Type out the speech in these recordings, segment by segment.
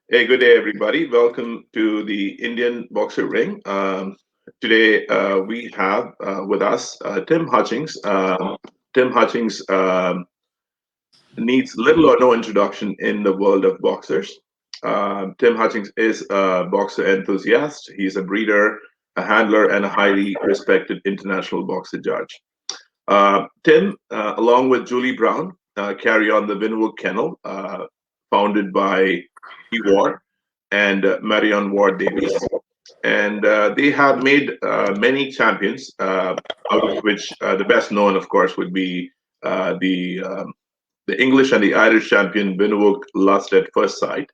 Hey, good day, everybody. Welcome to the Indian Boxer Ring. Today, we have with us Tim Hutchings. Tim Hutchings needs little or no introduction in the world of boxers. Tim Hutchings is a boxer enthusiast. He's a breeder, a handler, and a highly respected international boxer judge. Tim, along with Julie Brown, carry on the Winuwuk kennel, founded by Ward and Marion Ward Davies. And they have made many champions, out of which the best known, of course, would be the English and the Irish champion Winuwuk Lust at First Sight,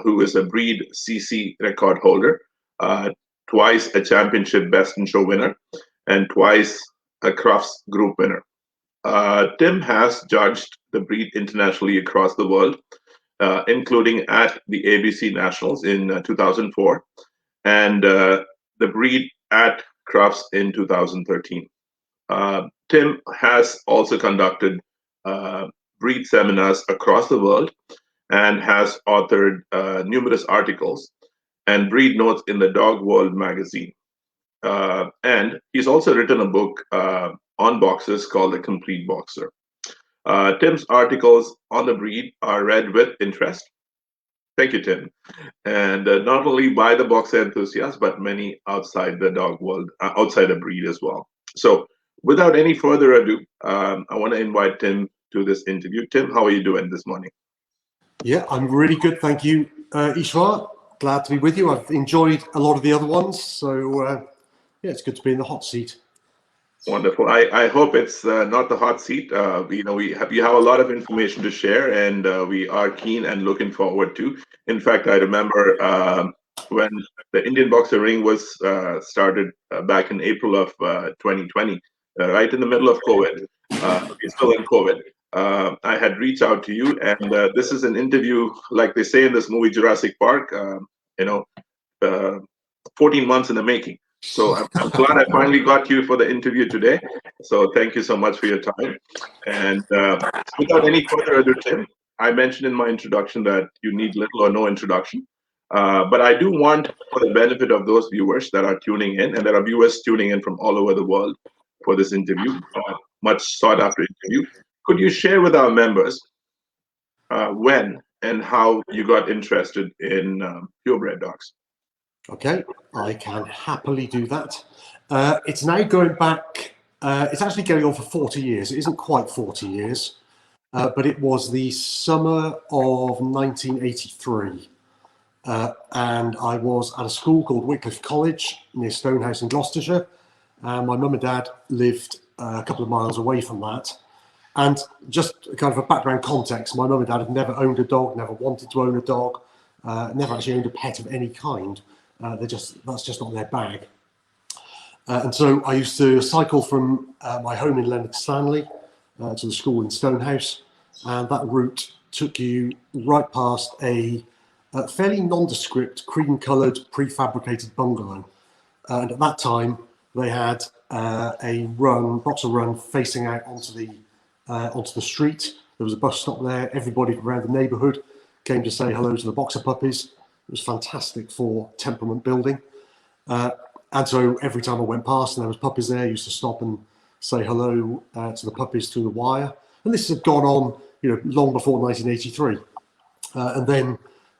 who is a breed CC record holder, twice a championship best in show winner, and twice a Crufts Group winner. Tim has judged the breed internationally across the world, including at the ABC Nationals in 2004 and the breed at Crufts in 2013. Tim has also conducted breed seminars across the world and has authored numerous articles and breed notes in the Dog World magazine. And he's also written a book on boxers called The Complete Boxer. Tim's articles on the breed are read with interest. Thank you, Tim. And not only by the boxer enthusiasts, but many outside the dog world, outside the breed as well. So without any further ado, I want to invite Tim to this interview. Tim, how are you doing this morning? Yeah, I'm really good. Thank you, Ishwar. Glad to be with you. I've enjoyed a lot of the other ones. So yeah, it's good to be in the hot seat. Wonderful. I hope it's not the hot seat. We have a lot of information to share, and we are keen and looking forward to. In fact, I remember when the Indian Boxer Ring was started back in April of 2020, right in the middle of COVID. We're still in COVID. I had reached out to you, and this is an interview, like they say in this movie Jurassic Park. 14 months in the making. So I'm glad I finally got you for the interview today. So thank you so much for your time. And without any further ado, Tim, I mentioned in my introduction that you need little or no introduction. But I do want, for the benefit of those viewers that are tuning in, and there are viewers tuning in from all over the world for this interview, much sought after interview, could you share with our members when and how you got interested in purebred dogs? Okay, I can happily do that. It's now going back, it's actually going on for 40 years. It isn't quite 40 years, but it was the summer of 1983. And I was at a school called Wycliffe College near Stonehouse in Gloucestershire. And my mum and dad lived a couple of miles away from that. And just kind of a background context, my mum and dad had never owned a dog, never wanted to own a dog, never actually owned a pet of any kind. That's just not their bag. And so I used to cycle from my home in Leonard Stanley to the school in Stonehouse, and that route took you right past a fairly nondescript cream-coloured prefabricated bungalow. And at that time, they had a boxer run facing out onto the street. There was a bus stop there. Everybody from around the neighbourhood came to say hello to the boxer puppies. It was fantastic for temperament building. And so every time I went past and there was puppies there, I used to stop and say hello to the puppies through the wire. And this had gone on, long before 1983. And then,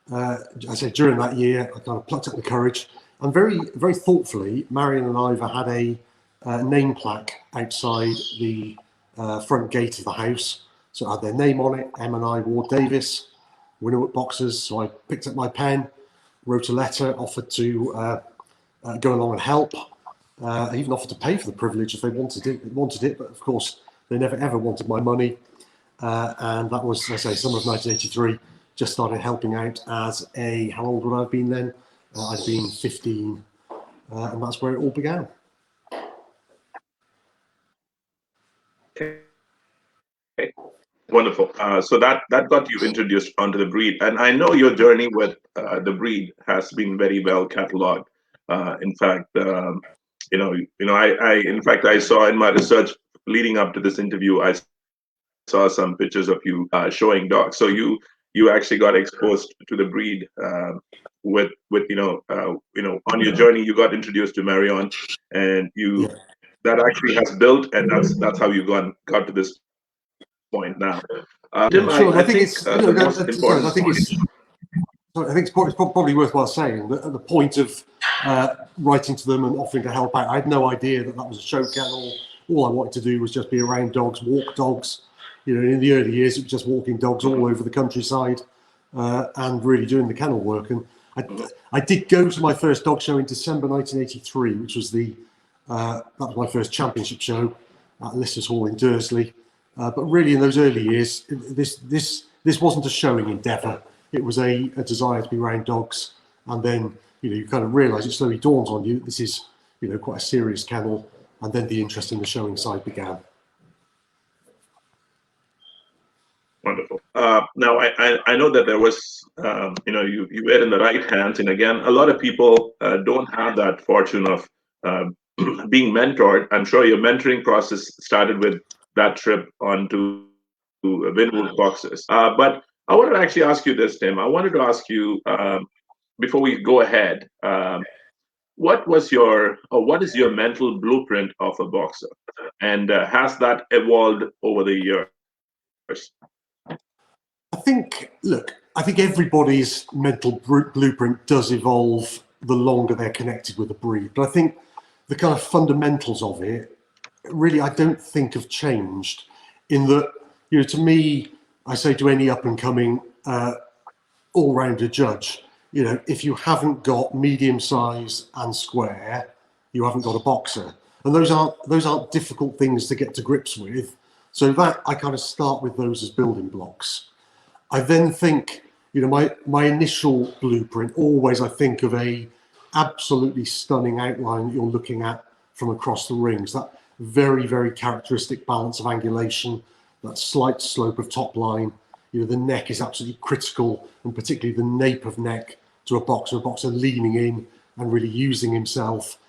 I say during that year, I kind of plucked up the courage. And very, very thoughtfully, Marion and Ivor had a name plaque outside the front gate of the house. So it had their name on it, M&I Ward Davis, Winuwuk Boxers. So I picked up my pen, wrote a letter, offered to go along and help. I even offered to pay for the privilege if they wanted it, but of course they never ever wanted my money. And that was, I say, summer of 1983. Just started helping out as how old would I have been then? I'd been 15, and that's where it all began. Okay. Wonderful. So that got you introduced onto the breed, and I know your journey with the breed has been very well catalogued. In fact, I saw in my research leading up to this interview, I saw some pictures of you showing dogs. So you you actually got exposed to the breed with on your journey. You got introduced to Marion, and Yeah. that actually has built, and that's how you got to this point now. Tim, Yeah, sure. And I I think think it's, the most sorry, important I think point. it's probably worthwhile saying that at the point of writing to them and offering to help out, I had no idea that was a show kennel. All I wanted to do was just be around dogs, walk dogs. In the early years, it was just walking dogs all over the countryside and really doing the kennel work. And I did go to my first dog show in December 1983, which was that was my first championship show at Lister's Hall in Dursley. But really, in those early years, this wasn't a showing endeavour. It was a desire to be around dogs, and then you kind of realise, it slowly dawns on you, this is quite a serious kennel, and then the interest in the showing side began. Wonderful. Now I know that there was you were in the right hands, and again, a lot of people don't have that fortune of being mentored. I'm sure your mentoring process started with that trip onto Winuwuk Boxers. But I wanted to actually ask you this, Tim. I wanted to ask you before we go ahead, what is your mental blueprint of a boxer, and has that evolved over the years? I think everybody's mental blueprint does evolve the longer they're connected with a breed. But I think the kind of fundamentals of it, really, I don't think have changed. In that, to me, I say to any up and coming all-rounder judge, if you haven't got medium size and square, you haven't got a boxer. And those aren't difficult things to get to grips with. So that I kind of start with those as building blocks. I then think, my initial blueprint, always I think of a absolutely stunning outline that you're looking at from across the rings. That very, very characteristic balance of angulation, that slight slope of top line. The neck is absolutely critical, and particularly the nape of neck to a boxer leaning in and really using himself.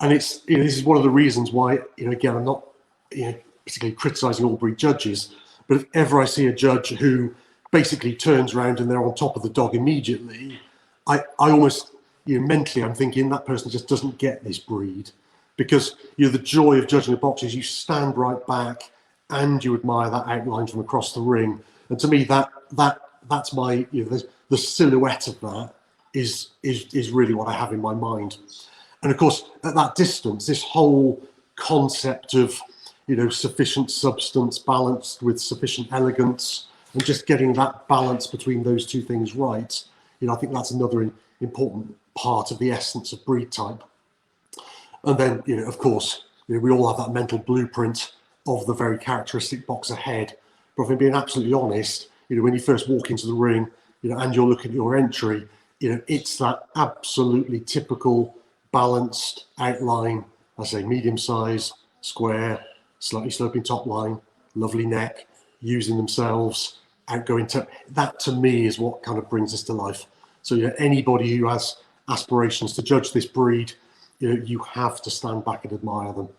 And it's, this is one of the reasons why, again, I'm not particularly criticising all breed judges, but if ever I see a judge who basically turns around and they're on top of the dog immediately, I almost, mentally, I'm thinking that person just doesn't get this breed, because the joy of judging a boxer is you stand right back and you admire that outline from across the ring. And to me, that's my, the silhouette of that is really what I have in my mind. And of course, at that distance, this whole concept of sufficient substance balanced with sufficient elegance, and just getting that balance between those two things right, I think that's another important part of the essence of breed type. And then, of course, we all have that mental blueprint of the very characteristic boxer head. But if I'm being absolutely honest, when you first walk into the ring, and you're looking at your entry, it's that absolutely typical balanced outline. I say medium size, square, slightly sloping top line, lovely neck, using themselves, outgoing. That to me is what kind of brings us to life. So anybody who has aspirations to judge this breed, you have to stand back and admire them.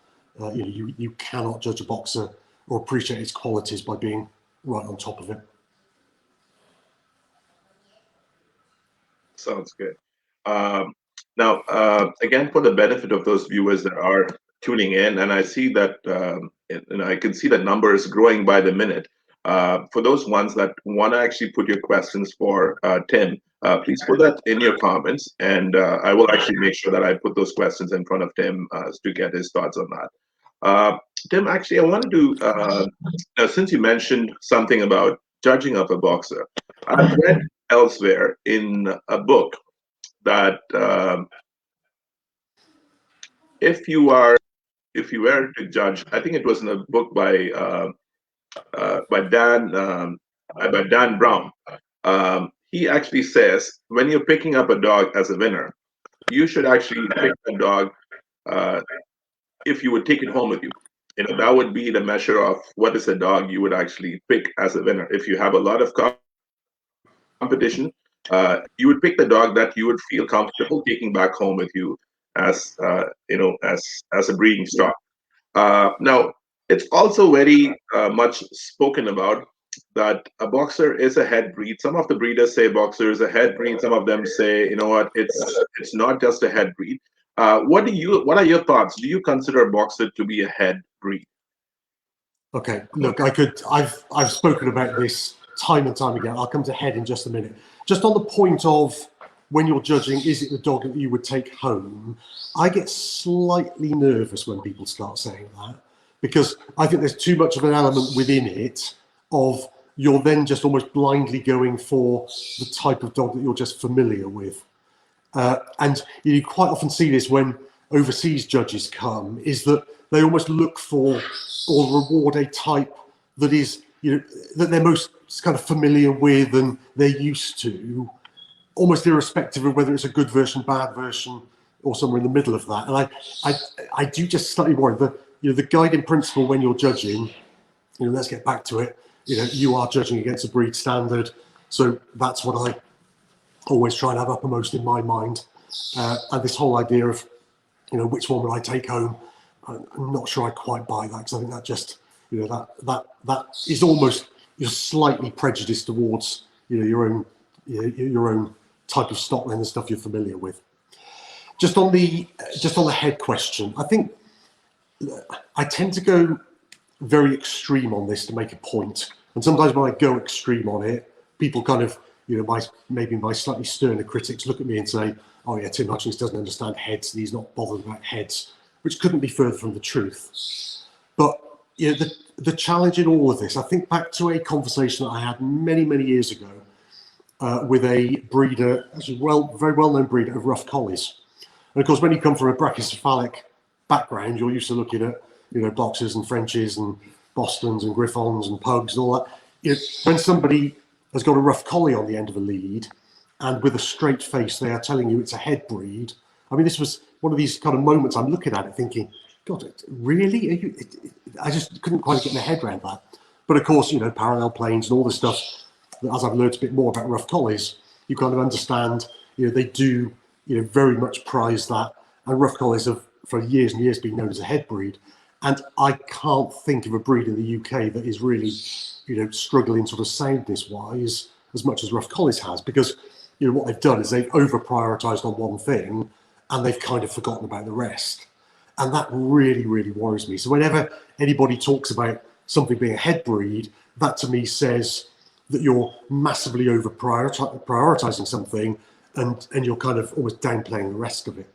You cannot judge a boxer or appreciate its qualities by being right on top of it. Sounds good. Now, again, for the benefit of those viewers that are tuning in, and I see that, I can see that number is growing by the minute. For those ones that want to actually put your questions for Tim, please put that in your comments, and I will actually make sure that I put those questions in front of Tim to get his thoughts on that. Tim, actually, I wanted to, since you mentioned something about judging of a boxer, I've read elsewhere in a book that if you were to judge, I think it was in a book by Dan Brown. He actually says when you're picking up a dog as a winner, you should actually pick a dog if you would take it home with you. That would be the measure of what is a dog you would actually pick as a winner. If you have a lot of competition, you would pick the dog that you would feel comfortable taking back home with you as as a breeding stock. Now, it's also very much spoken about that a boxer is a head breed. Some of the breeders say boxer is a head breed. Some of them say, you know what, it's not just a head breed. What are your thoughts? Do you consider boxer to be a head breed? Okay, look, I've spoken about this time and time again. I'll come to head in just a minute. Just on the point of when you're judging, is it the dog that you would take home? I get slightly nervous when people start saying that, because I think there's too much of an element within it of you're then just almost blindly going for the type of dog that you're just familiar with. And you quite often see this when overseas judges come, is that they almost look for or reward a type that is, that they're most kind of familiar with and they're used to, almost irrespective of whether it's a good version, bad version, or somewhere in the middle of that. And I do just slightly worry that, the guiding principle when you're judging, let's get back to it, you are judging against a breed standard. So that's what I always try and have uppermost in my mind. And this whole idea of, which one would I take home? I'm not sure I quite buy that, because I think that just, that is almost, you're slightly prejudiced towards, your own type of stock and the stuff you're familiar with. Just on the head question, I think I tend to go very extreme on this to make a point. And sometimes when I go extreme on it, people kind of, maybe my slightly sterner critics look at me and say, oh yeah, Tim Hutchings doesn't understand heads and he's not bothered about heads, which couldn't be further from the truth. But the challenge in all of this, I think back to a conversation that I had many, many years ago with a breeder, actually very well-known breeder of rough collies. And of course, when you come from a brachycephalic background, you're used to looking at, Boxers and Frenches and Bostons and Griffons and Pugs and all that. When somebody has got a rough collie on the end of a lead and with a straight face, they are telling you it's a head breed. I mean, this was one of these kind of moments I'm looking at it thinking, God, really? I just couldn't quite get my head around that. But of course, parallel planes and all this stuff, as I've learned a bit more about rough collies, you kind of understand, they do, very much prize that. And rough collies have, for years and years, been known as a head breed. And I can't think of a breed in the UK that is really, struggling sort of soundness-wise as much as rough collies has, because, what they've done is they've over-prioritised on one thing and they've kind of forgotten about the rest. And that really, really worries me. So whenever anybody talks about something being a head breed, that to me says that you're massively over-prioritising something and you're kind of almost downplaying the rest of it.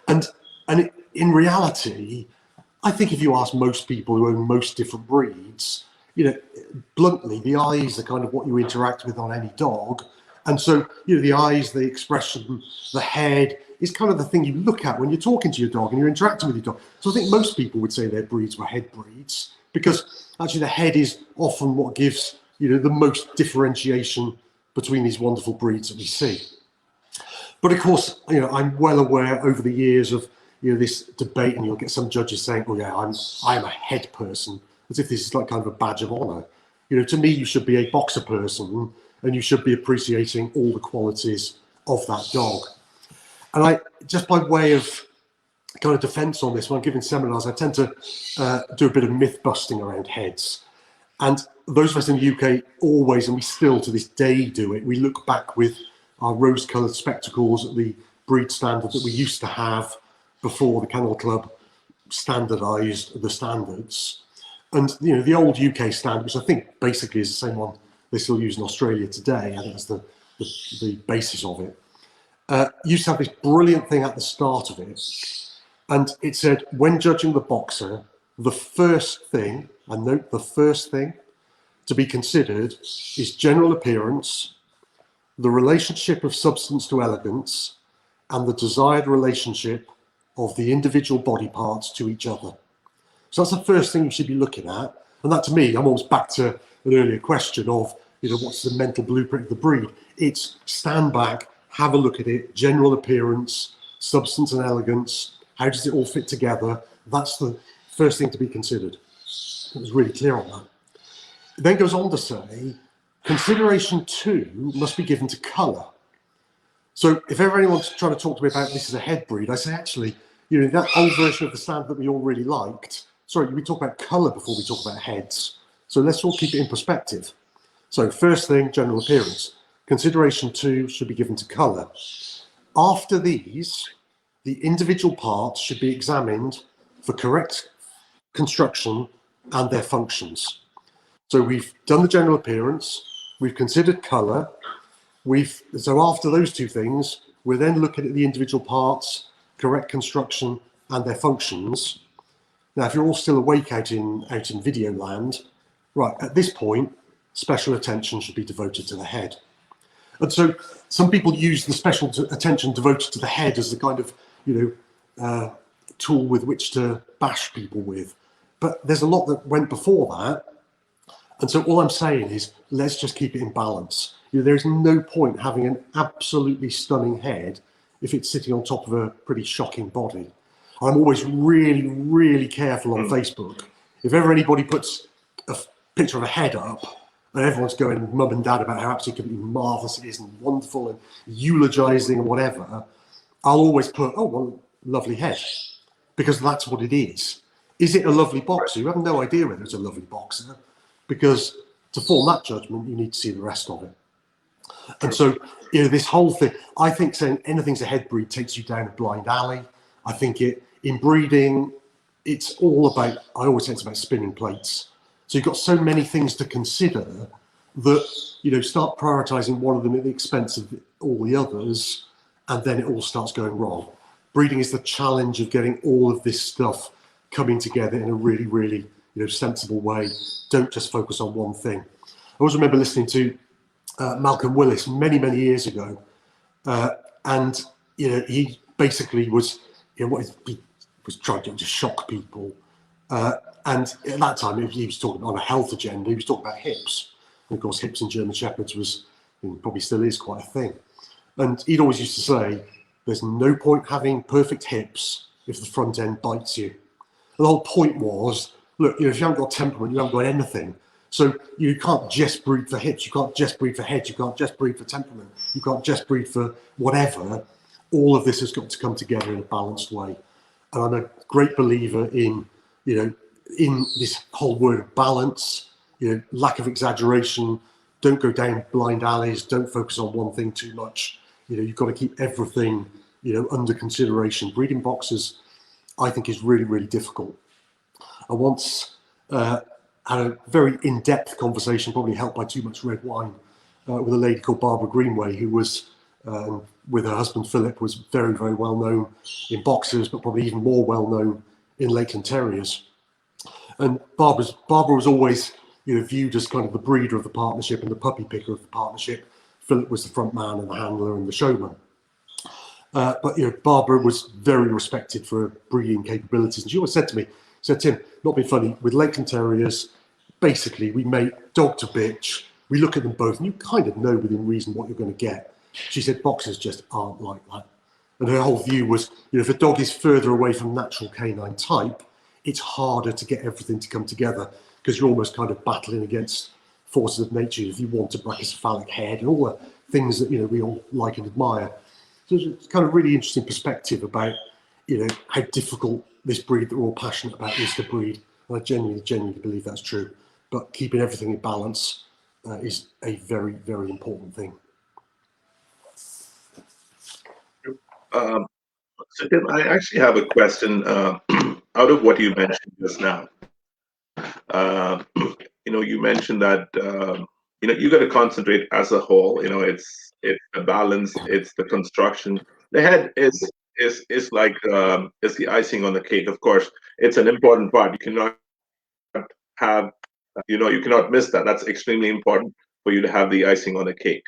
And in reality, I think if you ask most people who own most different breeds, bluntly, the eyes are kind of what you interact with on any dog. And so, the eyes, the expression, the head is kind of the thing you look at when you're talking to your dog and you're interacting with your dog. So I think most people would say their breeds were head breeds, because actually the head is often what gives, the most differentiation between these wonderful breeds that we see. But of course, I'm well aware over the years of, this debate, and you'll get some judges saying, oh yeah, I'm a head person, as if this is like kind of a badge of honor. To me, you should be a boxer person and you should be appreciating all the qualities of that dog. And I, just by way of kind of defense on this, when I'm giving seminars, I tend to do a bit of myth busting around heads. And those of us in the UK always, and we still to this day do it, we look back with our rose-coloured spectacles at the breed standard that we used to have before the Kennel Club standardised the standards. And, the old UK standard, which I think basically is the same one they still use in Australia today, I think that's the basis of it, used to have this brilliant thing at the start of it. And it said, when judging the boxer, the first thing, and note the first thing, to be considered is general appearance, the relationship of substance to elegance, and the desired relationship of the individual body parts to each other. So that's the first thing you should be looking at. And that, to me, I'm almost back to an earlier question of, what's the mental blueprint of the breed? It's stand back, have a look at it, general appearance, substance and elegance, how does it all fit together? That's the first thing to be considered. It was really clear on that. It then goes on to say, consideration 2 must be given to colour. So if ever anyone's trying to talk to me about this as a head breed, I say, actually, that old version of the standard that we all really liked, sorry, we talk about colour before we talk about heads. So let's all keep it in perspective. So first thing, general appearance. Consideration 2 should be given to colour. After these, the individual parts should be examined for correct construction and their functions. So we've done the general appearance, we've considered colour, so after those two things, we're then looking at the individual parts, correct construction and their functions. Now, if you're all still awake out in video land, right, at this point, special attention should be devoted to the head. And so some people use the special attention devoted to the head as the kind of, tool with which to bash people with. But there's a lot that went before that. And so all I'm saying is, let's just keep it in balance. There's no point having an absolutely stunning head if it's sitting on top of a pretty shocking body. I'm always really, really careful on Facebook. If ever anybody puts a picture of a head up and everyone's going mum and dad about how absolutely marvellous it is and wonderful and eulogising and whatever, I'll always put, oh, well, lovely head, because that's what it is. Is it a lovely boxer? You have no idea whether it's a lovely boxer, because to form that judgment, you need to see the rest of it. And so, this whole thing, I think saying anything's a head breed takes you down a blind alley. I think in breeding, it's all about, I always say it's about spinning plates. So you've got so many things to consider that, start prioritising one of them at the expense of all the others, and then it all starts going wrong. Breeding is the challenge of getting all of this stuff coming together in a really, really, sensible way. Don't just focus on one thing. I always remember listening to Malcolm Willis many, many years ago, and he basically was, he was trying to just shock people, and at that time he was talking on a health agenda. He was talking about hips, and of course, hips in German Shepherds was, probably still is, quite a thing. And he'd always used to say, "There's no point having perfect hips if the front end bites you." And the whole point was, look, if you haven't got temperament, you haven't got anything. So you can't just breed for hips, you can't just breed for heads, you can't just breed for temperament, you can't just breed for whatever. All of this has got to come together in a balanced way. And I'm a great believer in, in this whole word of balance, lack of exaggeration, don't go down blind alleys, don't focus on one thing too much. You've got to keep everything, under consideration. Breeding boxers, I think, is really, really difficult. I once had a very in-depth conversation, probably helped by too much red wine, with a lady called Barbara Greenway, who was, with her husband Philip, was very, very well known in boxers, but probably even more well known in Lakeland Terriers. And Barbara was always, viewed as kind of the breeder of the partnership and the puppy picker of the partnership. Philip was the front man and the handler and the showman. But Barbara was very respected for her breeding capabilities, and she always said to me, "Tim, not being funny, with Lakeland Terriers, basically we make dog to bitch, we look at them both and you kind of know within reason what you're going to get." She said boxers just aren't like that. And her whole view was, if a dog is further away from natural canine type, it's harder to get everything to come together, because you're almost kind of battling against forces of nature if you want a brachycephalic head and all the things that we all like and admire. So it's kind of really interesting perspective about how difficult this breed that we're all passionate about is to breed. And I genuinely believe that's true. But keeping everything in balance is a very, very important thing. So Tim, I actually have a question out of what you mentioned just now. You mentioned that you got to concentrate as a whole. It's the balance, it's the construction. The head is like is the icing on the cake. Of course, it's an important part. You cannot have, you cannot miss that. That's extremely important for you to have the icing on the cake.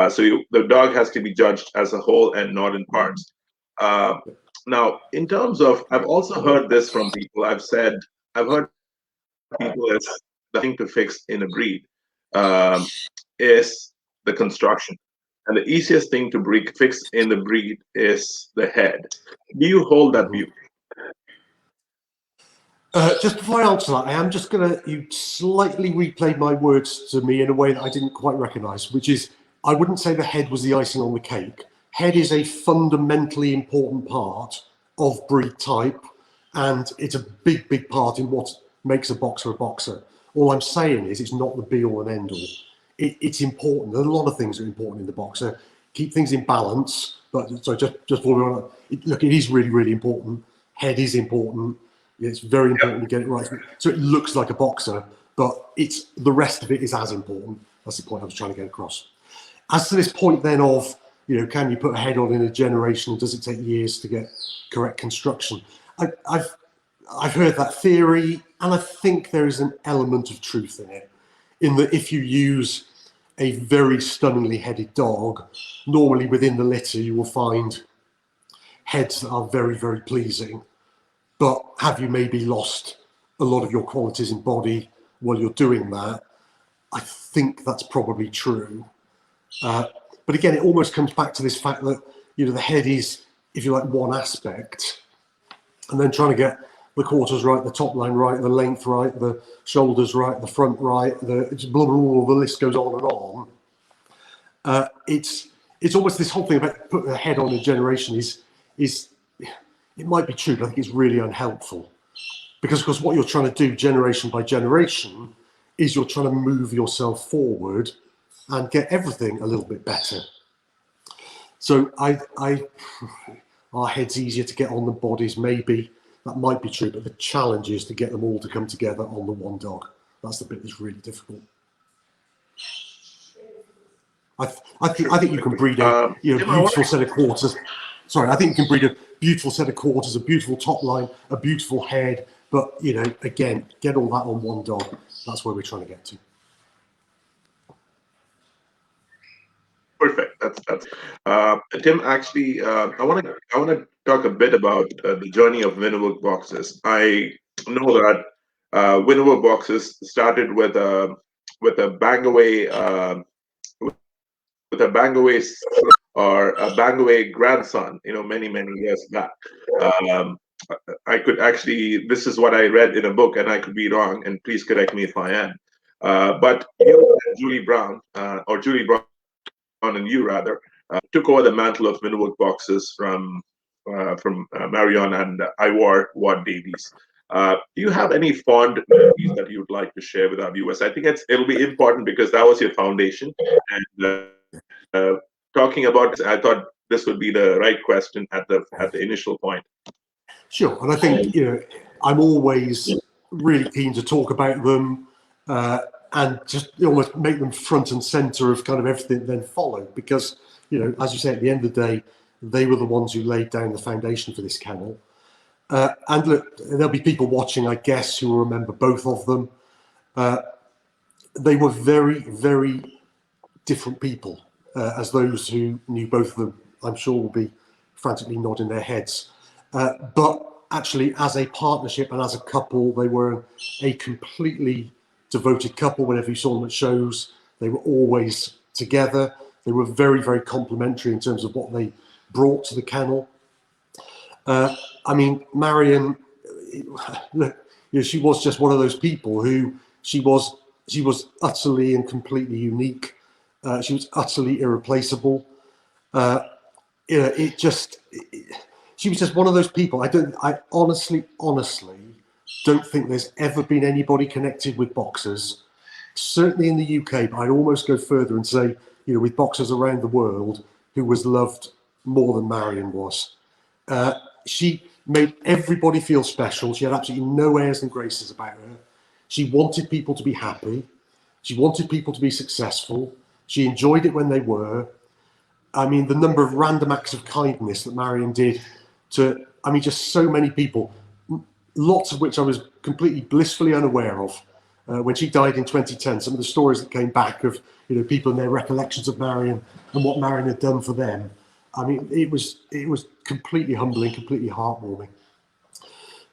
So the dog has to be judged as a whole and not in parts. Now, in terms of, I've also heard this from people. I've heard people as the thing to fix in a breed is the construction. And the easiest thing to fix in the breed is the head. Do you hold that view? Just before I answer that, I am just going to, you slightly replayed my words to me in a way that I didn't quite recognise, which is, I wouldn't say the head was the icing on the cake. Head is a fundamentally important part of breed type, and it's a big, big part in what makes a boxer a boxer. All I'm saying is it's not the be all and end all. It's important. There's a lot of things that are important in the boxer. Keep things in balance. But so just before we on, look, it is really, really important. Head is important. It's very important to get it right. So it looks like a boxer, but it's the rest of it is as important. That's the point I was trying to get across. As to this point then of, can you put a head on in a generation, and does it take years to get correct construction? I've heard that theory, and I think there is an element of truth in it, in that if you use a very stunningly headed dog, normally within the litter you will find heads that are very, very pleasing, but have you maybe lost a lot of your qualities in body while you're doing that? I think that's probably true. But again, it almost comes back to this fact that, the head is, if you like, one aspect, and then trying to get the quarters right, the top line right, the length right, the shoulders right, the front right, it's blah, blah, blah, the list goes on and on. It's almost this whole thing about putting a head on a generation is it might be true, but I think it's really unhelpful. Because of course what you're trying to do generation by generation is you're trying to move yourself forward and get everything a little bit better. So our heads easier to get on than bodies, maybe. That might be true, but the challenge is to get them all to come together on the one dog. That's the bit that's really difficult. I think you can breed a beautiful set of quarters. Sorry, I think you can breed a beautiful set of quarters, a beautiful top line, a beautiful head. But, again, get all that on one dog. That's where we're trying to get to. Perfect. That's Tim. Actually, I want to talk a bit about the journey of Winuwuk Boxers. I know that Winuwuk Boxers started with a Bangaway or a Bangaway grandson. Many years back. I could actually. This is what I read in a book, and I could be wrong. And please correct me if I am. But you and Julie Brown, or Julie Brown and you rather, took over the mantle of Winuwuk Boxers from Marion and IBR Ward Davies. Do you have any fond memories that you would like to share with our viewers? I think it'll be important because that was your foundation. And talking about, I thought this would be the right question at the initial point. Sure, and I think I'm always really keen to talk about them. And just almost make them front and center of kind of everything that then followed, because as you say, at the end of the day, they were the ones who laid down the foundation for this kennel. And look, there'll be people watching, I guess, who will remember both of them. They were very, very different people, as those who knew both of them, I'm sure, will be frantically nodding their heads. But actually, as a partnership and as a couple, they were a completely devoted couple. Whenever you saw them at shows, they were always together. They were very, very complementary in terms of what they brought to the kennel. I mean, Marion, she was just one of those people who she was utterly and completely unique. She was utterly irreplaceable. She was just one of those people. I honestly don't think there's ever been anybody connected with boxers, certainly in the UK, but I'd almost go further and say, with boxers around the world, who was loved more than Marion was. She made everybody feel special. She had absolutely no airs and graces about her. She wanted people to be happy. She wanted people to be successful. She enjoyed it when they were. I mean, the number of random acts of kindness that Marion did to, just so many people, lots of which I was completely blissfully unaware of. When she died in 2010, some of the stories that came back of people and their recollections of Marion and what Marion had done for them. It was completely humbling, completely heartwarming.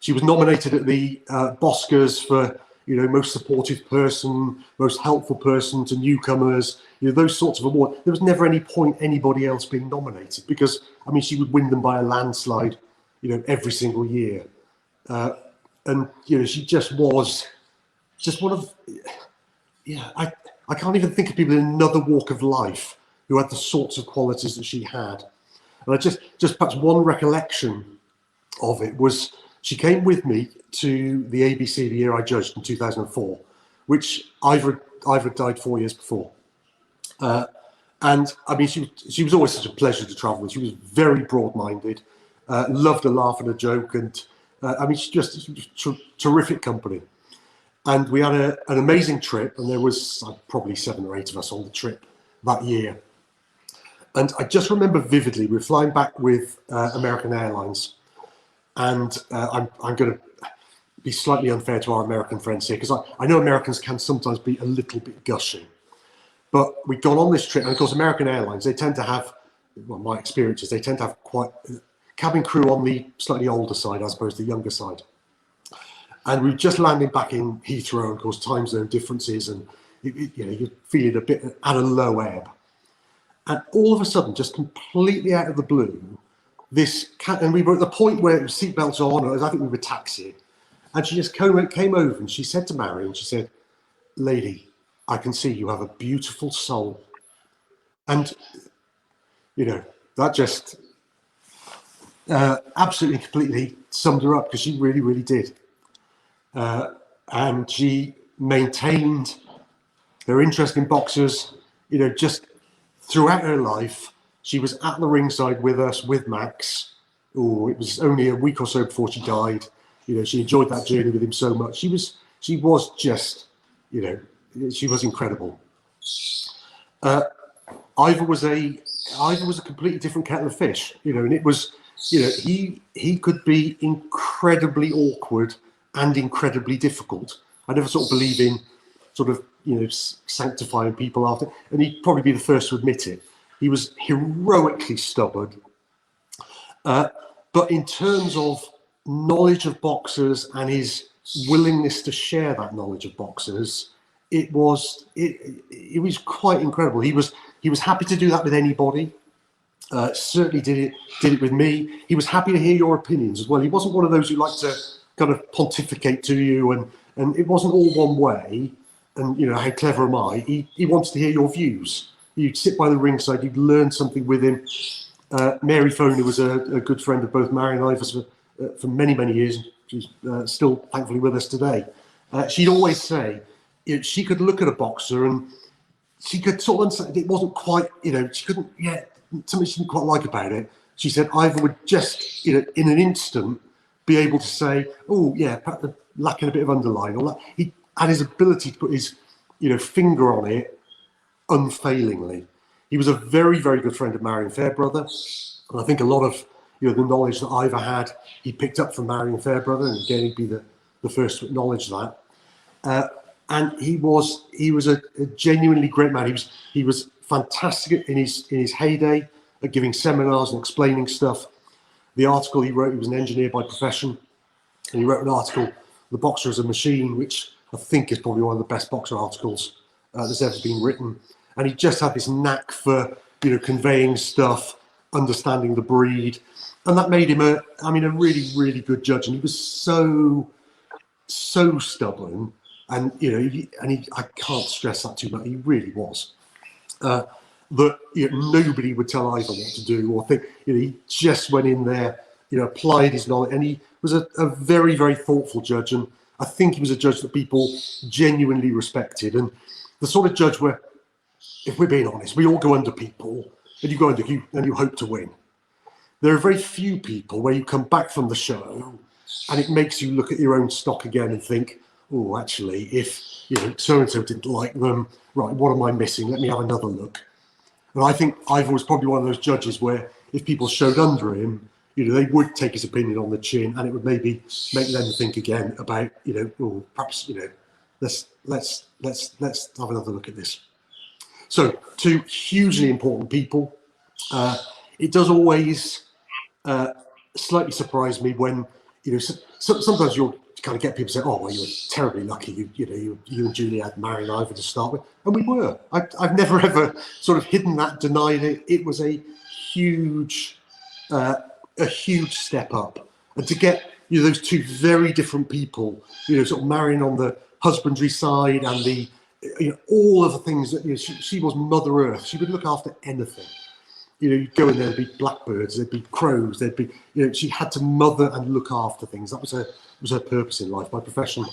She was nominated at the Boxers for most supportive person, most helpful person to newcomers. Those sorts of awards. There was never any point anybody else being nominated because she would win them by a landslide, every single year. And she just was one of, I can't even think of people in another walk of life who had the sorts of qualities that she had. And I just perhaps one recollection of it was she came with me to the ABC the year I judged in 2004, which Ivor died 4 years before. And I mean, she was always such a pleasure to travel with. She was very broad-minded, loved a laugh and a joke, and I mean, she's just terrific company. And we had an amazing trip, and there was probably 7 or 8 of us on the trip that year. And I just remember vividly, we were flying back with American Airlines, and I'm going to be slightly unfair to our American friends here, because I know Americans can sometimes be a little bit gushing. But we'd gone on this trip, and of course, American Airlines, they tend to have, well, my experience is they tend to have quite cabin crew on the slightly older side as opposed to the younger side. And we were just landing back in Heathrow, and of course, time zone differences, and you're feeling a bit at a low ebb. And all of a sudden, just completely out of the blue, and we were at the point where it was seatbelts on, or I think we were taxiing, and she just came over and she said to Marion, she said, "Lady, I can see you have a beautiful soul." And, that just absolutely, completely summed her up, because she really, really did. And she maintained her interest in boxers, just throughout her life. She was at the ringside with us, with Max. Oh, it was only a week or so before she died. She enjoyed that journey with him so much. She was just, she was incredible. Ivor was a completely different kettle of fish, and it was, he could be incredibly awkward and incredibly difficult. I never sort of believe in sort of, sanctifying people after, and he'd probably be the first to admit it. He was heroically stubborn. But in terms of knowledge of boxers and his willingness to share that knowledge of boxers, it was quite incredible. He was happy to do that with anybody. Certainly did it with me. He was happy to hear your opinions as well. He wasn't one of those who liked to kind of pontificate to you, and it wasn't all one way. And how clever am I? He wants to hear your views. You'd sit by the ringside, you'd learn something with him. Mary Phone, who was a good friend of both Mary and Ivor for many, many years, she's still thankfully with us today. She'd always say, she could look at a boxer and she could sort of understand it wasn't quite, she couldn't, something she didn't quite like about it. She said Ivor would just, in an instant, be able to say, oh yeah, perhaps they're lacking a bit of underline, or that. He had his ability to put his, finger on it unfailingly. He was a very, very good friend of Marion Fairbrother, and I think a lot of the knowledge that Ivor had, he picked up from Marion Fairbrother, and again, he'd be the first to acknowledge that. And he was a genuinely great man. He was fantastic in his heyday at giving seminars and explaining stuff. The article he wrote, he was an engineer by profession, and he wrote an article, "The Boxer as a Machine," which I think is probably one of the best boxer articles that's ever been written. And he just had this knack for conveying stuff, understanding the breed, and that made him a really, really good judge. And he was so stubborn, and I can't stress that too much. He really was. That nobody would tell Ivor what to do or think. He just went in there, applied his knowledge, and he was a very, very thoughtful judge. And I think he was a judge that people genuinely respected, and the sort of judge where, if we're being honest, we all go under people, and you go under and you hope to win. There are very few people where you come back from the show and it makes you look at your own stock again and think, oh, actually, if so and so didn't like them, right, what am I missing? Let me have another look. And I think Ivor was probably one of those judges where if people showed under him, they would take his opinion on the chin, and it would maybe make them think again about, perhaps, let's have another look at this. So, 2 hugely important people. It does always slightly surprise me when, sometimes you'll kind of get people say, oh, well, you were terribly lucky. You and Julie had Marion and Ivor to start with. And we were. I've never ever sort of hidden that, denied it. It was a huge step up. And to get, those 2 very different people, sort of Marion on the husbandry side and the, all of the things that, she was Mother Earth. She would look after anything. You'd go in there, there'd be blackbirds, there'd be crows, there'd be, she had to mother and look after things. That was her purpose in life. By profession,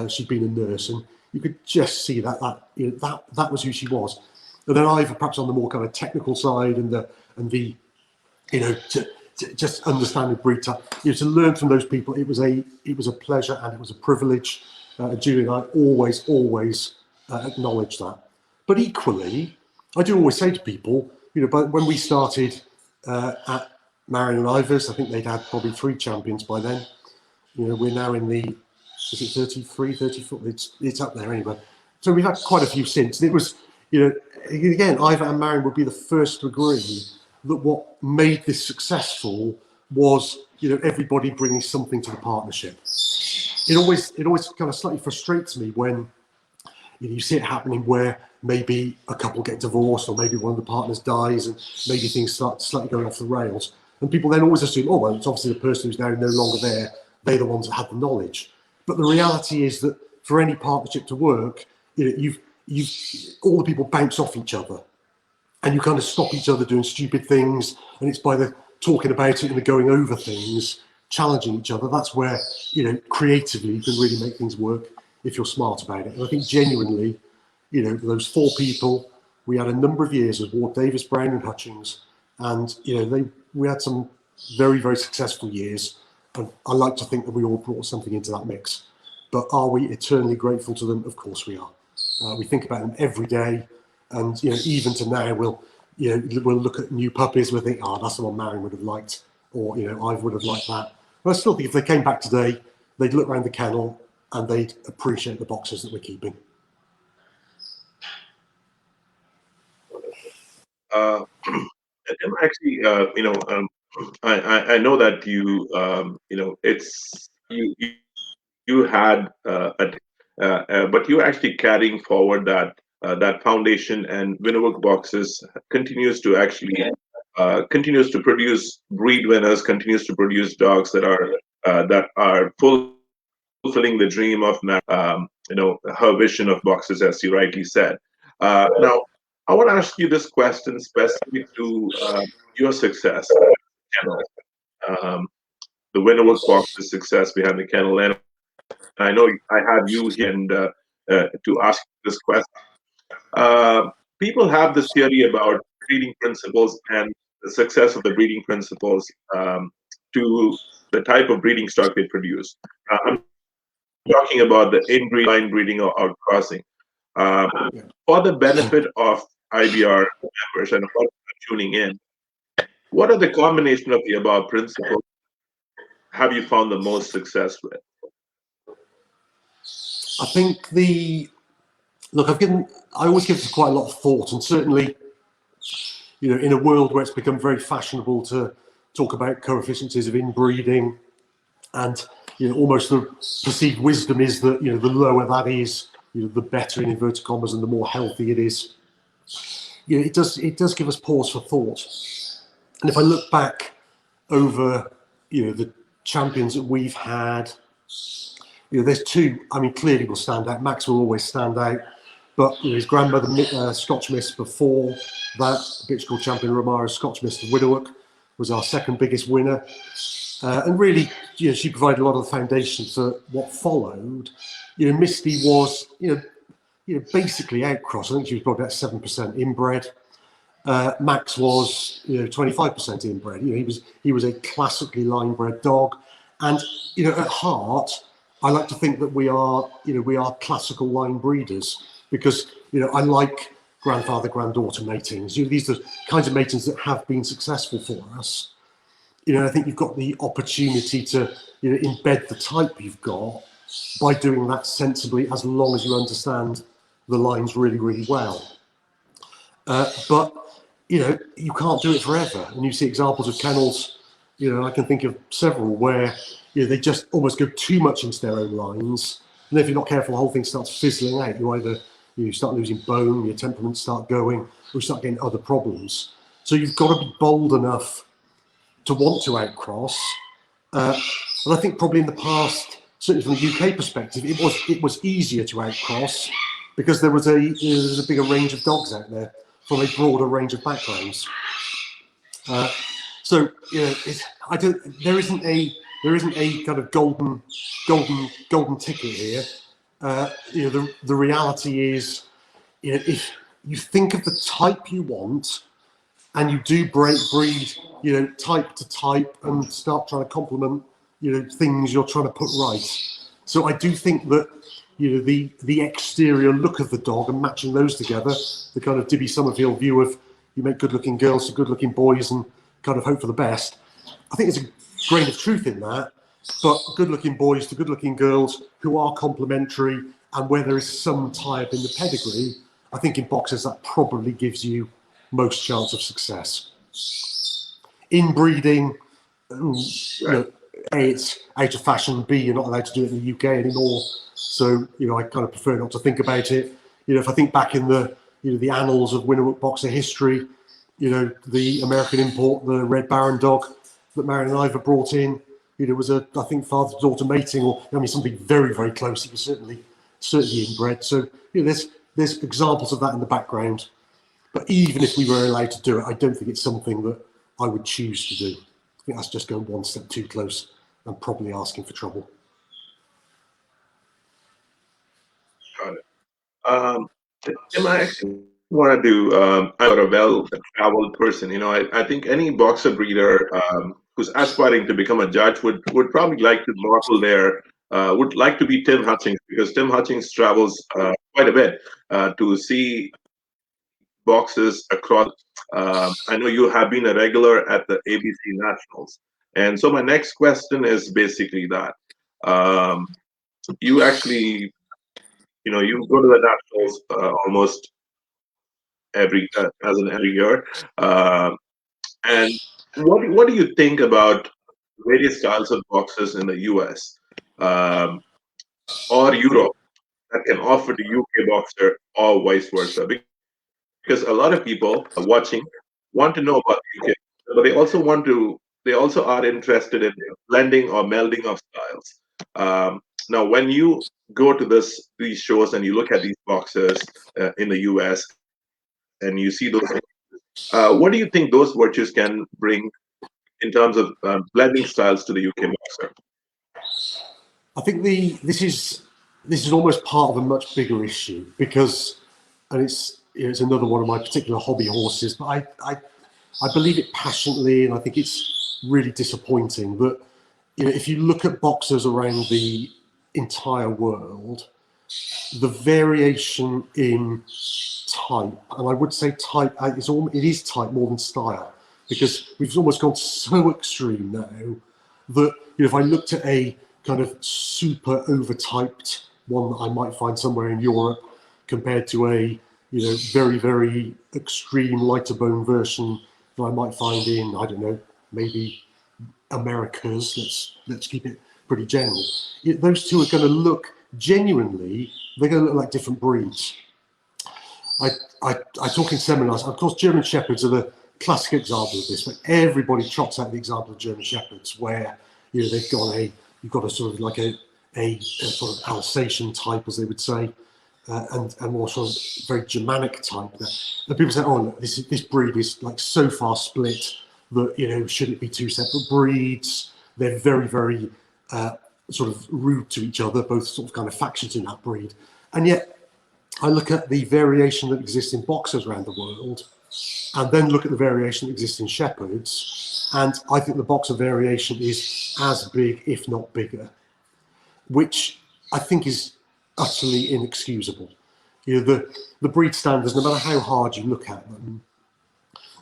she'd been a nurse, and you could just see that that was who she was. And then Ivor, perhaps on the more kind of technical side and the just understanding breed type, to learn from those people, it was a pleasure and it was a privilege. Julie and I always acknowledge that. But equally, I do always say to people, but when we started at Marion and Ivor's, I think they'd had probably 3 champions by then. We're now in the, is it 33, 34? It's up there anyway. So we've had quite a few since. And it was, again, Ivor and Marion would be the first to agree that what made this successful was, everybody bringing something to the partnership. It always kind of slightly frustrates me when you see it happening where maybe a couple get divorced or maybe one of the partners dies and maybe things start slightly going off the rails. And people then always assume, oh, well, it's obviously the person who's now no longer there. They're the ones that had the knowledge. But the reality is that for any partnership to work, you've all the people bounce off each other and you kind of stop each other doing stupid things. And it's by the talking about it and the going over things, challenging each other. That's where, creatively you can really make things work if you're smart about it. And I think genuinely, those 4 people, we had a number of years as Ward Davis, Brown and Hutchings. And, we had some very, very successful years. And I like to think that we all brought something into that mix. But are we eternally grateful to them? Of course we are. We think about them every day. And, even to now, we'll look at new puppies, we'll think, oh, that's the one Marion would have liked. Or, I would have liked that. But I still think if they came back today, they'd look around the kennel and they'd appreciate the boxers that we're keeping. Actually, I know that you had but you're actually carrying forward that foundation, and Winuwuk Boxers continues to produce breed winners, continues to produce dogs that are fulfilling the dream of her vision of boxers, as you rightly said. Now, I want to ask you this question specific to your success, the Winuwuk Boxers' success behind the kennel. And I know I have you here and to ask this question. People have this theory about breeding principles and the success of the breeding principles to the type of breeding stock they produce. I'm talking about the in-breed, line breeding, or outcrossing. For the benefit of IBR members and who are tuning in, what are the combination of the above principles have you found the most success with? I think I always give this quite a lot of thought, and certainly, in a world where it's become very fashionable to talk about coefficients of inbreeding, and almost the perceived wisdom is that the lower that is, the better in inverted commas, and the more healthy it is. It does give us pause for thought. And if I look back over the champions that we've had, there's 2. I mean, clearly will stand out. Max will always stand out, but his grandmother, Scotch Miss, before that, a bitch called champion Romara, Scotch Miss of Winuwuk, was our 2nd biggest winner. And really, she provided a lot of the foundation for what followed. Misty was, basically outcross. I think she was probably about 7% inbred. Max was, 25% inbred. He was a classically line-bred dog, and at heart, I like to think that we are classical line breeders, because I like grandfather granddaughter matings. These are the kinds of matings that have been successful for us. I think you've got the opportunity to embed the type you've got by doing that sensibly, as long as you understand the lines really, really well. But you can't do it forever, and you see examples of kennels. I can think of several where they just almost go too much into their own lines, and if you're not careful, the whole thing starts fizzling out. You start losing bone, your temperaments start going, or you start getting other problems. So you've got to be bold enough to want to outcross. And I think probably in the past, certainly from the UK perspective, it was easier to outcross because there was a bigger range of dogs out there from a broader range of backgrounds. So there isn't a kind of golden ticket here. the reality is, if you think of the type you want and you do breed, type to type and start trying to complement, things you're trying to put right. So I do think that, the exterior look of the dog and matching those together, the kind of Dibby Summerfield view of you make good-looking girls to good-looking boys and kind of hope for the best. I think there's a grain of truth in that, but good-looking boys to good-looking girls who are complementary and where there is some tie-up in the pedigree, I think in boxers that probably gives you most chance of success. Inbreeding, A, it's out of fashion, B, you're not allowed to do it in the UK anymore. So, I kind of prefer not to think about it. If I think back in the annals of Winuwuk Boxer history, the American import, the Red Baron dog that Marion and Ivor brought in, was I think father-daughter mating, or something very, very close. It was certainly inbred. So, there's examples of that in the background. But even if we were allowed to do it, I don't think it's something that I would choose to do. I think that's just going one step too close and probably asking for trouble. Got it. Tim, I actually want to do, I'm a well-traveled person. I think any boxer breeder who's aspiring to become a judge would probably like to model would like to be Tim Hutchings, because Tim Hutchings travels quite a bit to see boxes across. I know you have been a regular at the ABC Nationals. And so my next question is basically that. You actually, you go to the Nationals almost every year. And what do you think about various styles of boxers in the US or Europe that can offer the UK boxer, or vice versa? Because a lot of people watching want to know about the UK, but they also are interested in blending or melding of styles. Now, when you go to these shows and you look at these boxers in the US and you see those, what do you think those virtues can bring in terms of blending styles to the UK boxer? I think this is almost part of a much bigger issue, because, and it's another one of my particular hobby horses, but I believe it passionately, and I think it's really disappointing that, if you look at boxers around the entire world, the variation in type, and I would say type, it is type more than style, because we've almost gone so extreme now that, if I looked at a kind of super overtyped one that I might find somewhere in Europe compared to a very, very extreme lighter bone version that I might find in, I don't know, maybe Americas, let's keep it pretty general. Those two are going to look genuinely, they're going to look like different breeds. I talk in seminars, of course German Shepherds are the classic example of this, but everybody trots out the example of German Shepherds where they've got you've got a sort of like a sort of Alsatian type, as they would say, and more sort of very Germanic type. And people say, oh look, this breed is like so far split that should it be two separate breeds? They're very, very sort of rude to each other, both sort of kind of factions in that breed. And yet I look at the variation that exists in boxers around the world, and then look at the variation that exists in shepherds, and I think the boxer variation is as big, if not bigger, which I think is utterly inexcusable. The breed standards, no matter how hard you look at them,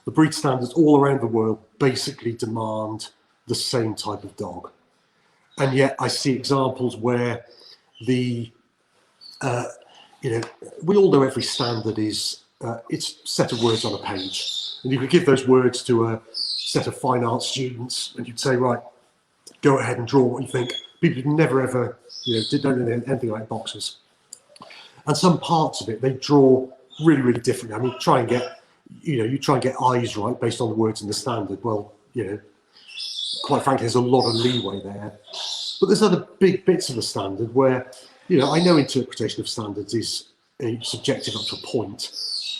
the breed standards all around the world basically demand the same type of dog. And yet I see examples where we all know every standard is it's a set of words on a page, and you could give those words to a set of fine arts students and you'd say, right, go ahead and draw what you think. People who've never ever don't know anything like boxers, and some parts of it they draw really, really differently. I mean, try and get you try and get eyes right based on the words in the standard. Well, quite frankly, there's a lot of leeway there. But there's other big bits of the standard where, I know interpretation of standards is subjective up to a point,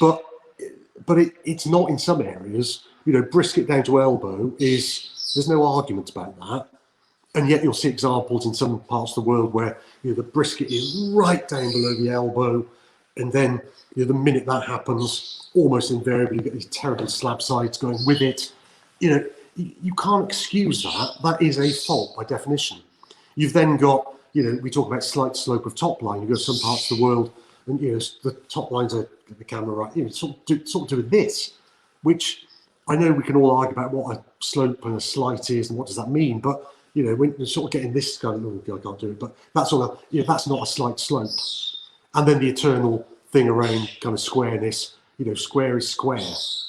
but it's not in some areas. Brisket down to elbow there's no argument about that. And yet you'll see examples in some parts of the world where the brisket is right down below the elbow, and then the minute that happens, almost invariably you get these terrible slab sides going with it. You can't excuse that. That is a fault by definition. You've then got, we talk about slight slope of top line. You go to some parts of the world, and the top lines are, get the camera right, sort of do with this, which I know we can all argue about what a slope and a slight is and what does that mean, but when you're sort of getting this kind of, oh, I can't do it, but that's sort of, that's not a slight slope. And then the eternal thing around kind of squareness, square is square.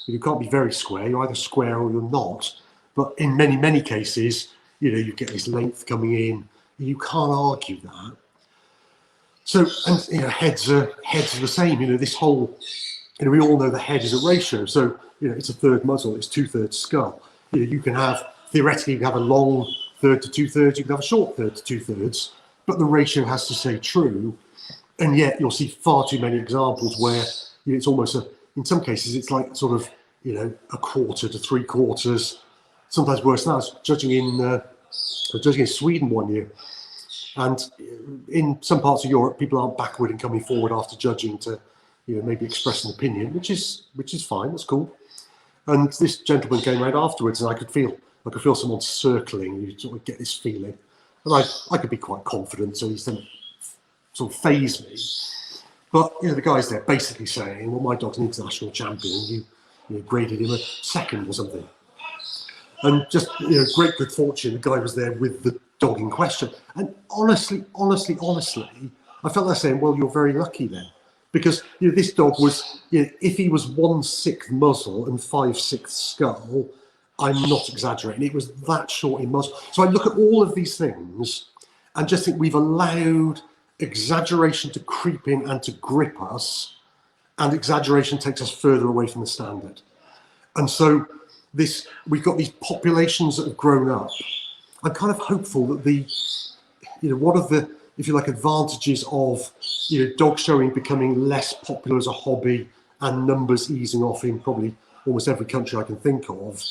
You can't be very square, you're either square or you're not. But in many, many cases, you get this length coming in, you can't argue that. So, and heads are the same, this whole, we all know the head is a ratio, so it's a third muzzle, it's 2/3 skull. You can have, theoretically, you can have a long third to 2/3, you can have a short third to 2/3, but the ratio has to stay true. And yet you'll see far too many examples where it's almost in some cases, it's like sort of, a quarter to 3/4, sometimes worse than that. I was judging in Sweden one year. And in some parts of Europe, people aren't backward in coming forward after judging to, maybe express an opinion, which is fine, that's cool. And this gentleman came around afterwards, and I could feel someone circling. You sort of get this feeling, and I could be quite confident, so he didn't sort of faze me. But the guy's there basically saying, "Well, my dog's an international champion. You graded him a second or something." And just great good fortune, the guy was there with the dog in question. And honestly, I felt like saying, "Well, you're very lucky then." Because this dog was, if he was 1/6 muzzle and 5/6 skull, I'm not exaggerating. It was that short in muzzle. So I look at all of these things and just think we've allowed exaggeration to creep in and to grip us, and exaggeration takes us further away from the standard. And so we've got these populations that have grown up. I'm kind of hopeful that one of the, if you like, advantages of dog showing becoming less popular as a hobby and numbers easing off in probably almost every country I can think of,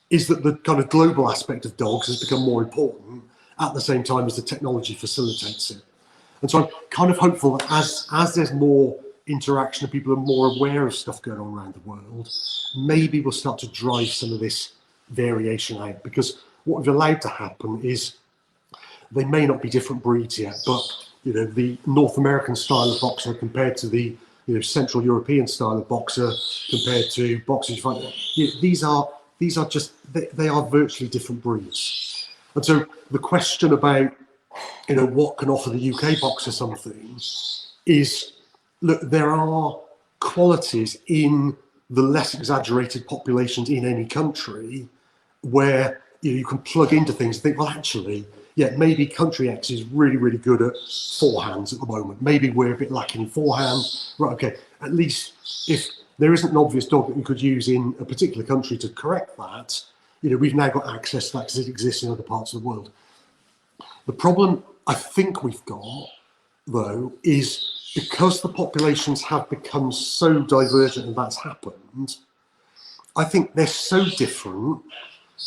is that the kind of global aspect of dogs has become more important at the same time as the technology facilitates it. And so I'm kind of hopeful that as there's more interaction and people are more aware of stuff going on around the world, maybe we'll start to drive some of this variation out, because what we've allowed to happen is they may not be different breeds yet, but the North American style of boxer compared to the Central European style of boxer compared to boxers you find, these are just they are virtually different breeds. And so the question about what can offer the UK boxer something is, look, there are qualities in the less exaggerated populations in any country where you can plug into things and think, well, actually, yeah, maybe country X is really, really good at forehands at the moment. Maybe we're a bit lacking in forehand. Right, okay, at least if there isn't an obvious dog that we could use in a particular country to correct that, we've now got access to that because it exists in other parts of the world. The problem I think we've got, though, is because the populations have become so divergent and that's happened, I think they're so different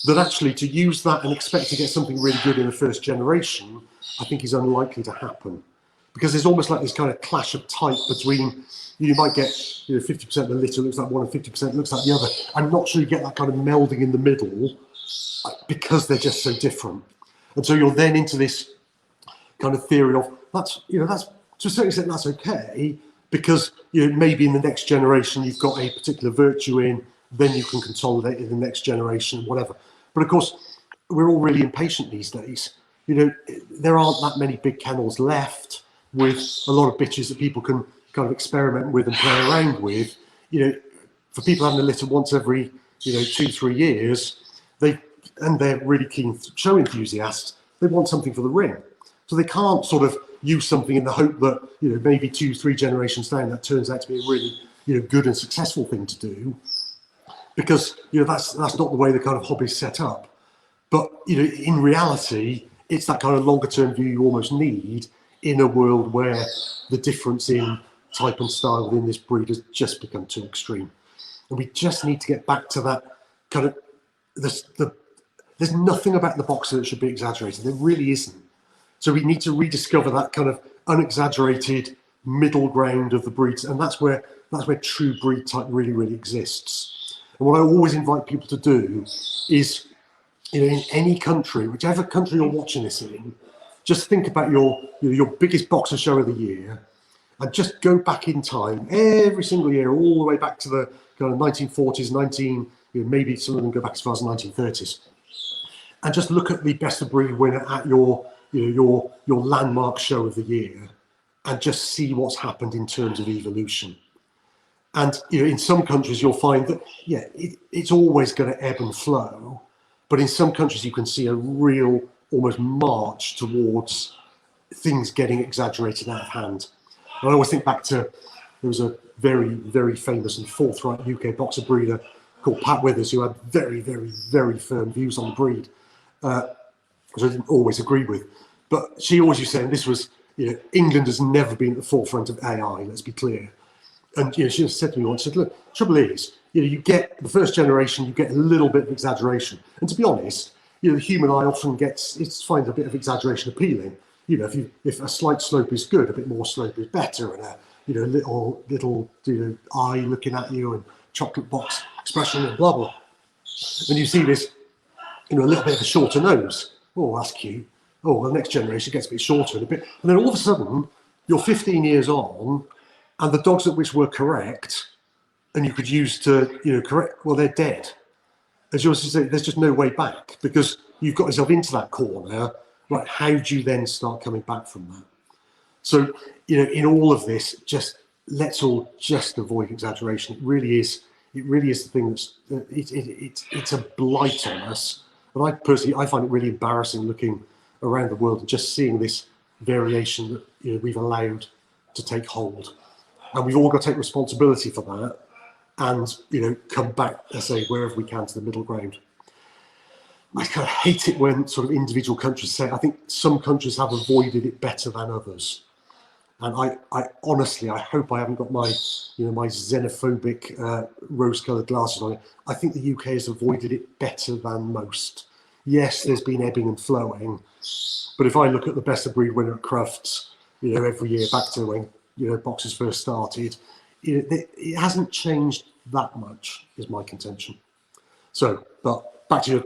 that actually to use that and expect to get something really good in the first generation, I think is unlikely to happen. Because there's almost like this kind of clash of type between, you might get 50% of the litter looks like one and 50% looks like the other. I'm not sure you get that kind of melding in the middle because they're just so different. And so you're then into this kind of theory of that's to a certain extent that's okay, because maybe in the next generation you've got a particular virtue in, then you can consolidate it in the next generation, whatever. But of course, we're all really impatient these days. There aren't that many big kennels left with a lot of bitches that people can kind of experiment with and play around with. For people having a litter once every 2-3 years, they're really keen show enthusiasts. They want something for the ring, so they can't sort of use something in the hope that maybe 2-3 generations down that turns out to be a really good and successful thing to do, because that's not the way the kind of hobby's set up. But in reality, it's that kind of longer term view you almost need in a world where the difference in type and style within this breed has just become too extreme. And we just need to get back to that kind of the there's nothing about the boxer that should be exaggerated. There really isn't. So we need to rediscover that kind of unexaggerated middle ground of the breeds, and that's where true breed type really exists. And what I always invite people to do is, in any country, whichever country you're watching this in, just think about your biggest boxer show of the year, and just go back in time every single year, all the way back to the kind of 1940s, maybe some of them go back as far as the 1930s, and just look at the best of breed winner at your landmark show of the year, and just see what's happened in terms of evolution. And in some countries you'll find that it's always going to ebb and flow, but in some countries you can see a real almost march towards things getting exaggerated out of hand. And I always think back to, there was a very famous and forthright UK boxer breeder called Pat Withers, who had very firm views on the breed, which I didn't always agree with. But she always used to say, and this was, England has never been at the forefront of AI, let's be clear. And she just said to me once, look, the trouble is, you get the first generation, you get a little bit of exaggeration. And to be honest, the human eye often finds a bit of exaggeration appealing. If a slight slope is good, a bit more slope is better, and a little eye looking at you and chocolate box expression and blah blah. And you see this, a little bit of a shorter nose. Oh, that's cute. Oh, well, the next generation gets a bit shorter and then all of a sudden you're 15 years on, and the dogs at which were correct, and you could use to correct, well, they're dead. As you also say, there's just no way back, because you've got yourself into that corner. Right, how do you then start coming back from that? So, in all of this, let's all just avoid exaggeration. It really is the thing it's a blight on us. And I find it really embarrassing looking around the world and just seeing this variation that we've allowed to take hold. And we've all got to take responsibility for that, and come back, I say, wherever we can, to the middle ground. I kind of hate it when sort of individual countries say, I think some countries have avoided it better than others. And I honestly, I hope I haven't got my, my xenophobic rose-coloured glasses on it. I think the UK has avoided it better than most. Yes, there's been ebbing and flowing, but if I look at the best of breed winner at Crufts, every year back to when Boxers first started, it hasn't changed that much, is my contention. So, but back to your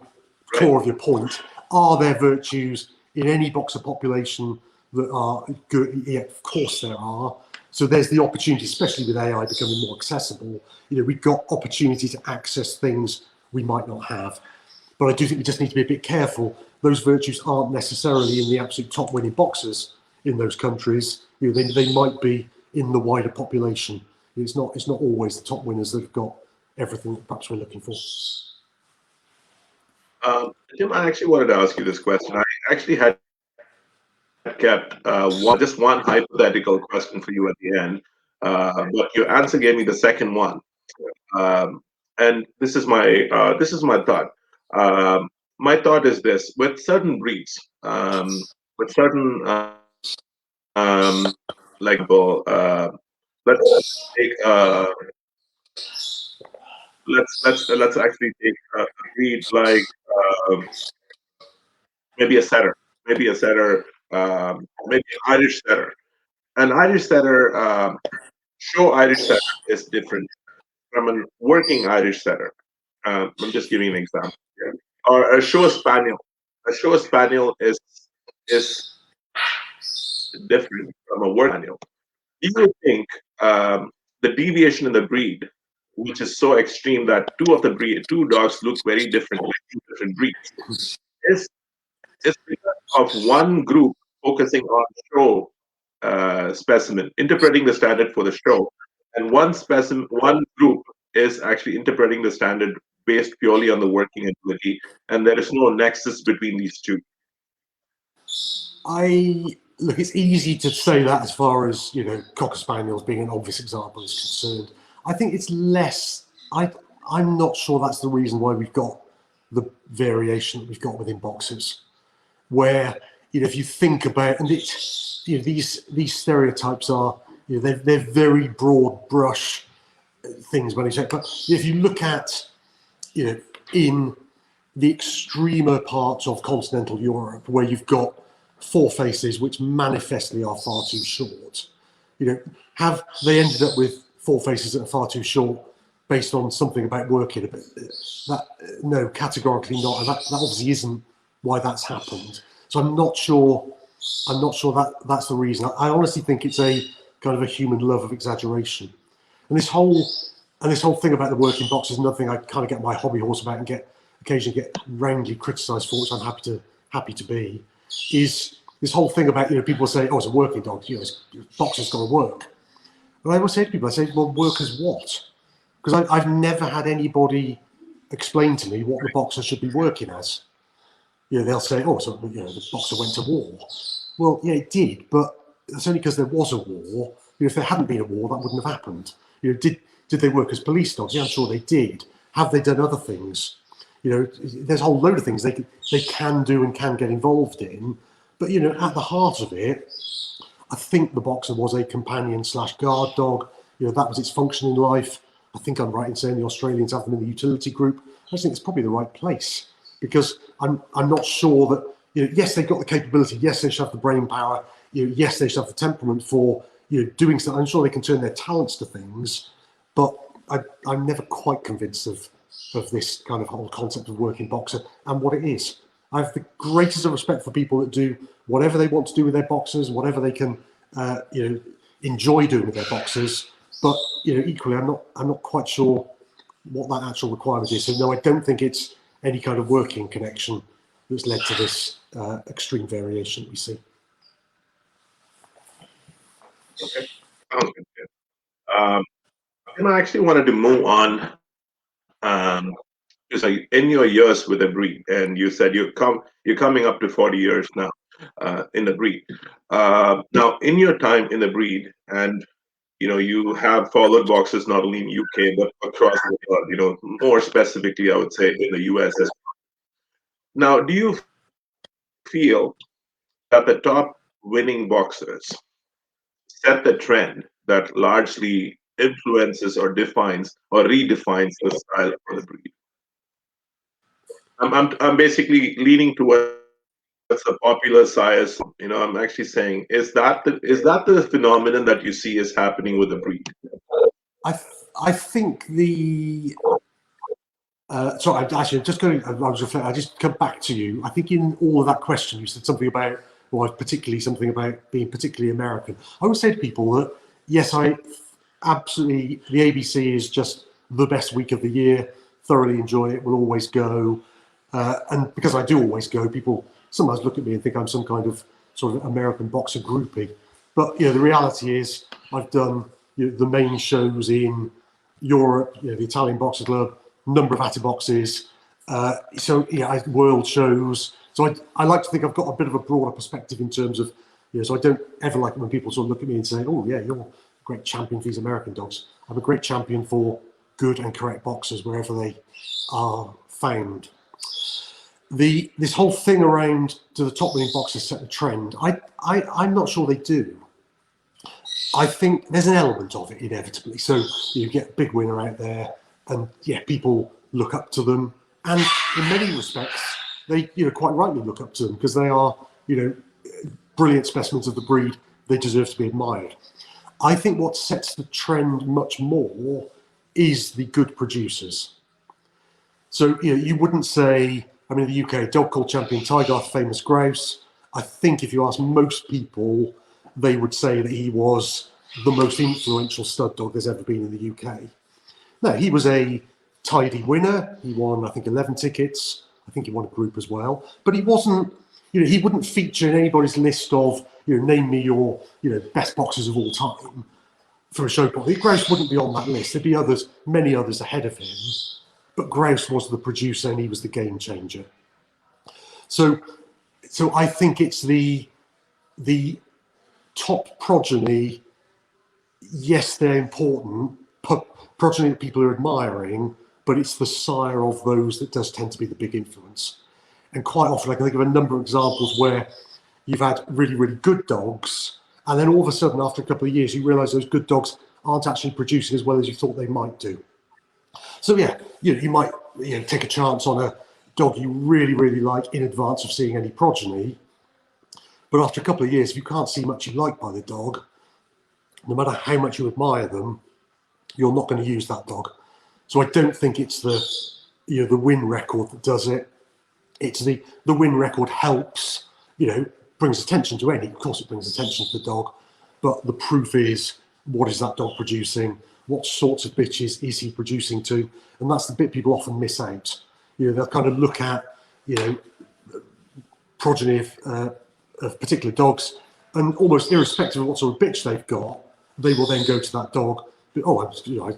core of your point, are there virtues in any boxer population that are good? Yeah, of course there are. So there's the opportunity, especially with AI becoming more accessible, we've got opportunity to access things we might not have. But I do think we just need to be a bit careful. Those virtues aren't necessarily in the absolute top winning boxers in those countries. They might be in the wider population. It's not always the top winners that have got everything that perhaps we're looking for. Tim, I actually wanted to ask you this question. I actually had kept just one hypothetical question for you at the end, but your answer gave me the second one, and this is my thought. My thought is this: with certain breeds, with certain let's take let's actually take a breed like maybe a setter, maybe an Irish setter. An Irish setter, show Irish setter is different from a working Irish setter. I'm just giving an example here. Or a show spaniel. A show spaniel is different from a work spaniel. Do you think the deviation in the breed, which is so extreme that two dogs look very different, like two different breeds, is because of one group focusing on show specimen, interpreting the standard for the show, and one group is actually interpreting the standard based purely on the working ability, and there is no nexus between these two? Look, it's easy to say that as far as Cocker Spaniels being an obvious example is concerned. I think it's less. I'm not sure that's the reason why we've got the variation that we've got within boxers, where if you think about, and it's these stereotypes are they're very broad brush things when you say, but if you look at in the extremer parts of continental Europe, where you've got forefaces which manifestly are far too short. You know, have they ended up with forefaces that are far too short based on something about working a bit? No, categorically not. And that obviously isn't why that's happened. So I'm not sure that that's the reason. I honestly think it's a kind of a human love of exaggeration. And this whole thing about the working box is another thing I kind of get my hobby horse about and occasionally get roundly criticised for, which I'm happy to be, is this whole thing about, you know, people say, oh, it's a working dog, you know, boxer's got to work. And I always say to people, I say, well, work as what? Because I've never had anybody explain to me what the boxer should be working as. You know, they'll say, oh, so, you know, the boxer went to war. Well, yeah, it did, but it's only because there was a war. You know, if there hadn't been a war, that wouldn't have happened. You know, did they work as police dogs? Yeah, I'm sure they did. Have they done other things? You know, there's a whole load of things they can do and can get involved in. But, you know, at the heart of it, I think the boxer was a companion/guard dog. You know, that was its function in life. I think I'm right in saying the Australians have them in the utility group. I just think it's probably the right place, because I'm not sure that, you know, yes, they've got the capability. Yes, they should have the brain power. You know, yes, they should have the temperament for, you know, doing something. I'm sure they can turn their talents to things, but I'm never quite convinced of this kind of whole concept of working boxer and what it is. I have the greatest of respect for people that do whatever they want to do with their boxers, whatever they can, you know, enjoy doing with their boxers. But, you know, equally, I'm not quite sure what that actual requirement is. So no, I don't think it's any kind of working connection that's led to this extreme variation we see. Okay. Sounds good. And I actually wanted to move on. Because in your years with the breed, and you said you're coming up to 40 years now in the breed. Now, in your time in the breed, and you know, you have followed boxers not only in UK but across the world. You know, more specifically, I would say in the US as well. Now, do you feel that the top winning boxers set the trend that largely influences or defines or redefines the style of the breed? I'm basically leaning towards the popular sires. You know, I'm actually saying, is that the phenomenon that you see is happening with the breed? I think the sorry, actually, just going. I was reflecting. I just come back to you. I think in all of that question, you said something about, or particularly something about being particularly American. I would say to people that yes, I absolutely, the ABC is just the best week of the year. Thoroughly enjoy it. Will always go. And because I do always go, people sometimes look at me and think I'm some kind of sort of American boxer groupie. But you know, the reality is I've done, you know, the main shows in Europe, you know, the Italian Boxer Club, number of Atiboxes, so yeah, world shows. So I like to think I've got a bit of a broader perspective in terms of, you know, so I don't ever like it when people sort of look at me and say, oh yeah, you're a great champion for these American dogs. I'm a great champion for good and correct boxers wherever they are found. This whole thing around, do the top winning boxers set the trend? I'm not sure they do. I think there's an element of it inevitably. So you get a big winner out there, and yeah, people look up to them, and in many respects, they, you know, quite rightly look up to them because they are, you know, brilliant specimens of the breed. They deserve to be admired. I think what sets the trend much more is the good producers. So, you know, you wouldn't say, I mean, in the UK, dog called champion Tygarth, famous grouse. I think if you ask most people, they would say that he was the most influential stud dog there's ever been in the UK. No, he was a tidy winner. He won, I think, 11 tickets. I think he won a group as well. But he wasn't, you know, he wouldn't feature in anybody's list of, you know, name me your, you know, best boxers of all time for a show pot. Grouse wouldn't be on that list. There'd be others, many others ahead of him. But Grouse was the producer and he was the game changer. So I think it's the top progeny. Yes, they're important. Progeny that people are admiring, but it's the sire of those that does tend to be the big influence. And quite often, I can think of a number of examples where you've had really, really good dogs, and then all of a sudden, after a couple of years, you realise those good dogs aren't actually producing as well as you thought they might do. So yeah, you know, you might, you know, take a chance on a dog you really, really like in advance of seeing any progeny. But after a couple of years, if you can't see much you like by the dog, no matter how much you admire them, you're not going to use that dog. So I don't think it's the win record that does it. It's the win record helps, brings attention to of course it brings attention to the dog, but the proof is, what is that dog producing? What sorts of bitches is he producing to? And that's the bit people often miss out. They'll kind of look at, progeny of particular dogs, and almost irrespective of what sort of bitch they've got, they will then go to that dog. Oh,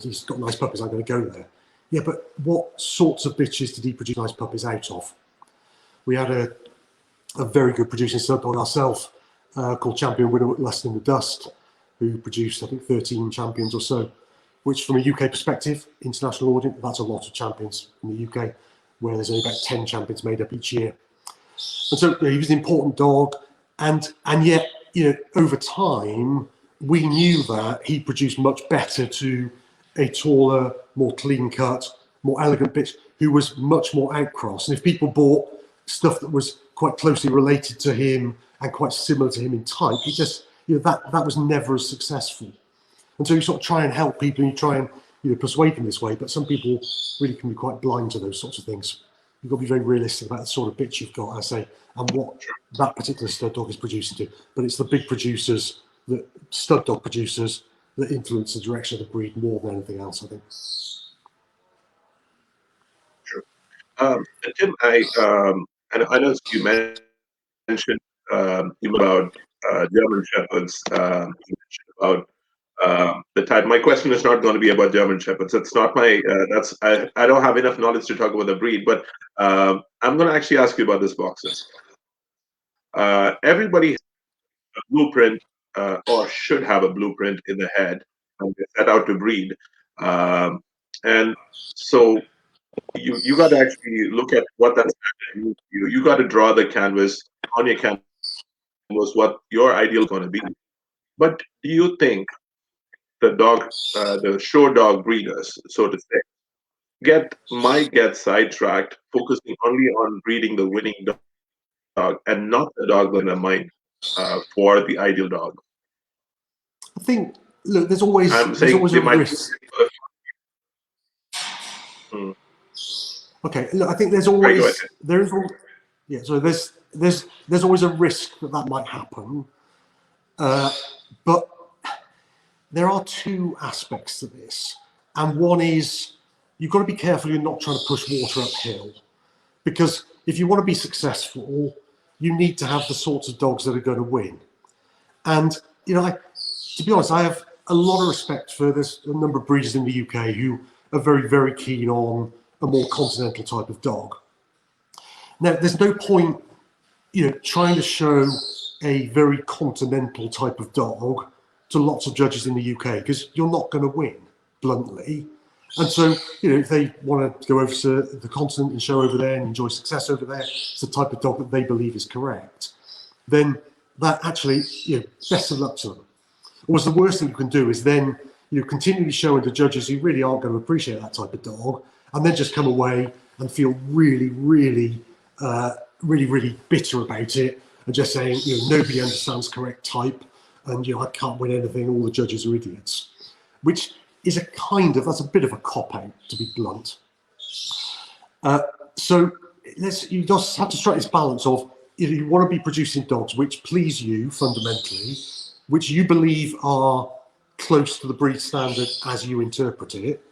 he's got nice puppies, I'm going to go there. Yeah, but what sorts of bitches did he produce nice puppies out of? We had a very good producing stud dog ourselves called Champion Winuwuk Less in the Dust, who produced, I think, 13 champions or so, which from a UK perspective, international audience, that's a lot of champions in the UK, where there's only about 10 champions made up each year. And so he was an important dog, and yet, over time, we knew that he produced much better to a taller, more clean-cut, more elegant bitch who was much more outcross. And if people bought stuff that was quite closely related to him and quite similar to him in type, it just, that was never as successful. And so you sort of try and help people, and you try and persuade them this way, but some people really can be quite blind to those sorts of things. You've got to be very realistic about the sort of bitch you've got, I say, and what that particular stud dog is producing to. But it's the big producers, the stud dog producers, that influence the direction of the breed more than anything else, I think. Sure. Tim, I know you mentioned about German Shepherds, about the type. My question is not going to be about German Shepherds. It's not my, I don't have enough knowledge to talk about the breed, but I'm going to actually ask you about this boxers. Everybody has a blueprint, or should have a blueprint in the head, and they set out to breed. And so you got to actually look at what that's. You got to draw the canvas on your canvas, what your ideal is going to be. But do you think the show dog breeders, so to say, might get sidetracked, focusing only on breeding the winning dog and not the dog in their mind for the ideal dog? I think, look, there's always a risk. Okay, look, I think there's always there's always a risk that might happen, but there are two aspects to this, and one is you've got to be careful you're not trying to push water uphill, because if you want to be successful, you need to have the sorts of dogs that are going to win. And to be honest, I have a lot of respect for this. A number of breeders in the UK who are very, very keen on a more continental type of dog. Now, there's no point, trying to show a very continental type of dog to lots of judges in the UK, because you're not going to win, bluntly. And so, if they want to go over to the continent and show over there and enjoy success over there, it's the type of dog that they believe is correct, then that actually, best of luck to them. Or the worst thing you can do is then, continually showing to judges who really aren't going to appreciate that type of dog, and then just come away and feel really, really, really bitter about it, and just saying, nobody understands correct type, and I can't win anything, all the judges are idiots, which is that's a bit of a cop-out, to be blunt. So you just have to strike this balance of, you want to be producing dogs which please you fundamentally, which you believe are close to the breed standard as you interpret it,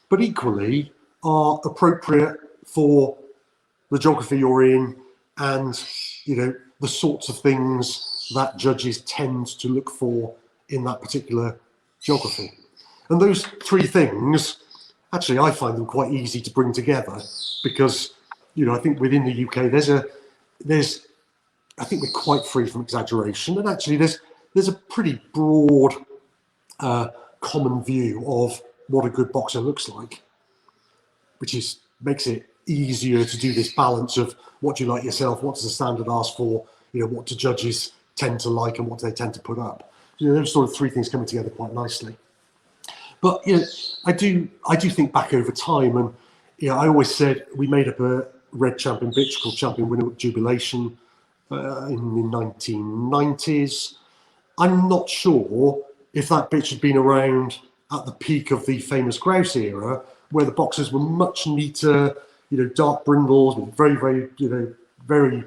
but equally are appropriate for the geography you're in, and the sorts of things that judges tend to look for in that particular geography. And those three things, actually, I find them quite easy to bring together, because I think within the UK I think we're quite free from exaggeration, and actually there's a pretty broad common view of what a good boxer looks like, which makes it easier to do this balance of what do you like yourself, what does the standard ask for, what do judges tend to like and what do they tend to put up. Those sort of three things coming together quite nicely. But I do think back over time, and I always said we made up red champion bitch called Champion Winuwuk Jubilation in the 1990s. I'm not sure if that bitch had been around at the peak of the famous grouse era, where the boxers were much neater, dark brindles with very, very, very,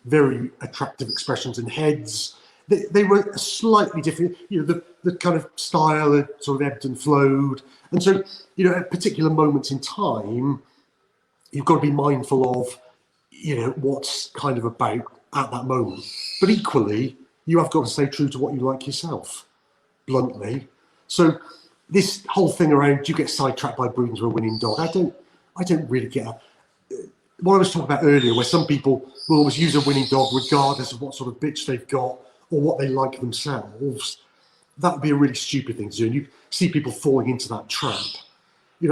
very attractive expressions and heads. They were slightly different, the kind of style had sort of ebbed and flowed. And so, at particular moments in time, you've got to be mindful of, what's kind of about at that moment. But equally, you have got to stay true to what you like yourself, bluntly. So this whole thing around, do you get sidetracked by breeding to a winning dog? I don't really get what I was talking about earlier, where some people will always use a winning dog regardless of what sort of bitch they've got or what they like themselves. That would be a really stupid thing to do. And you see people falling into that trap.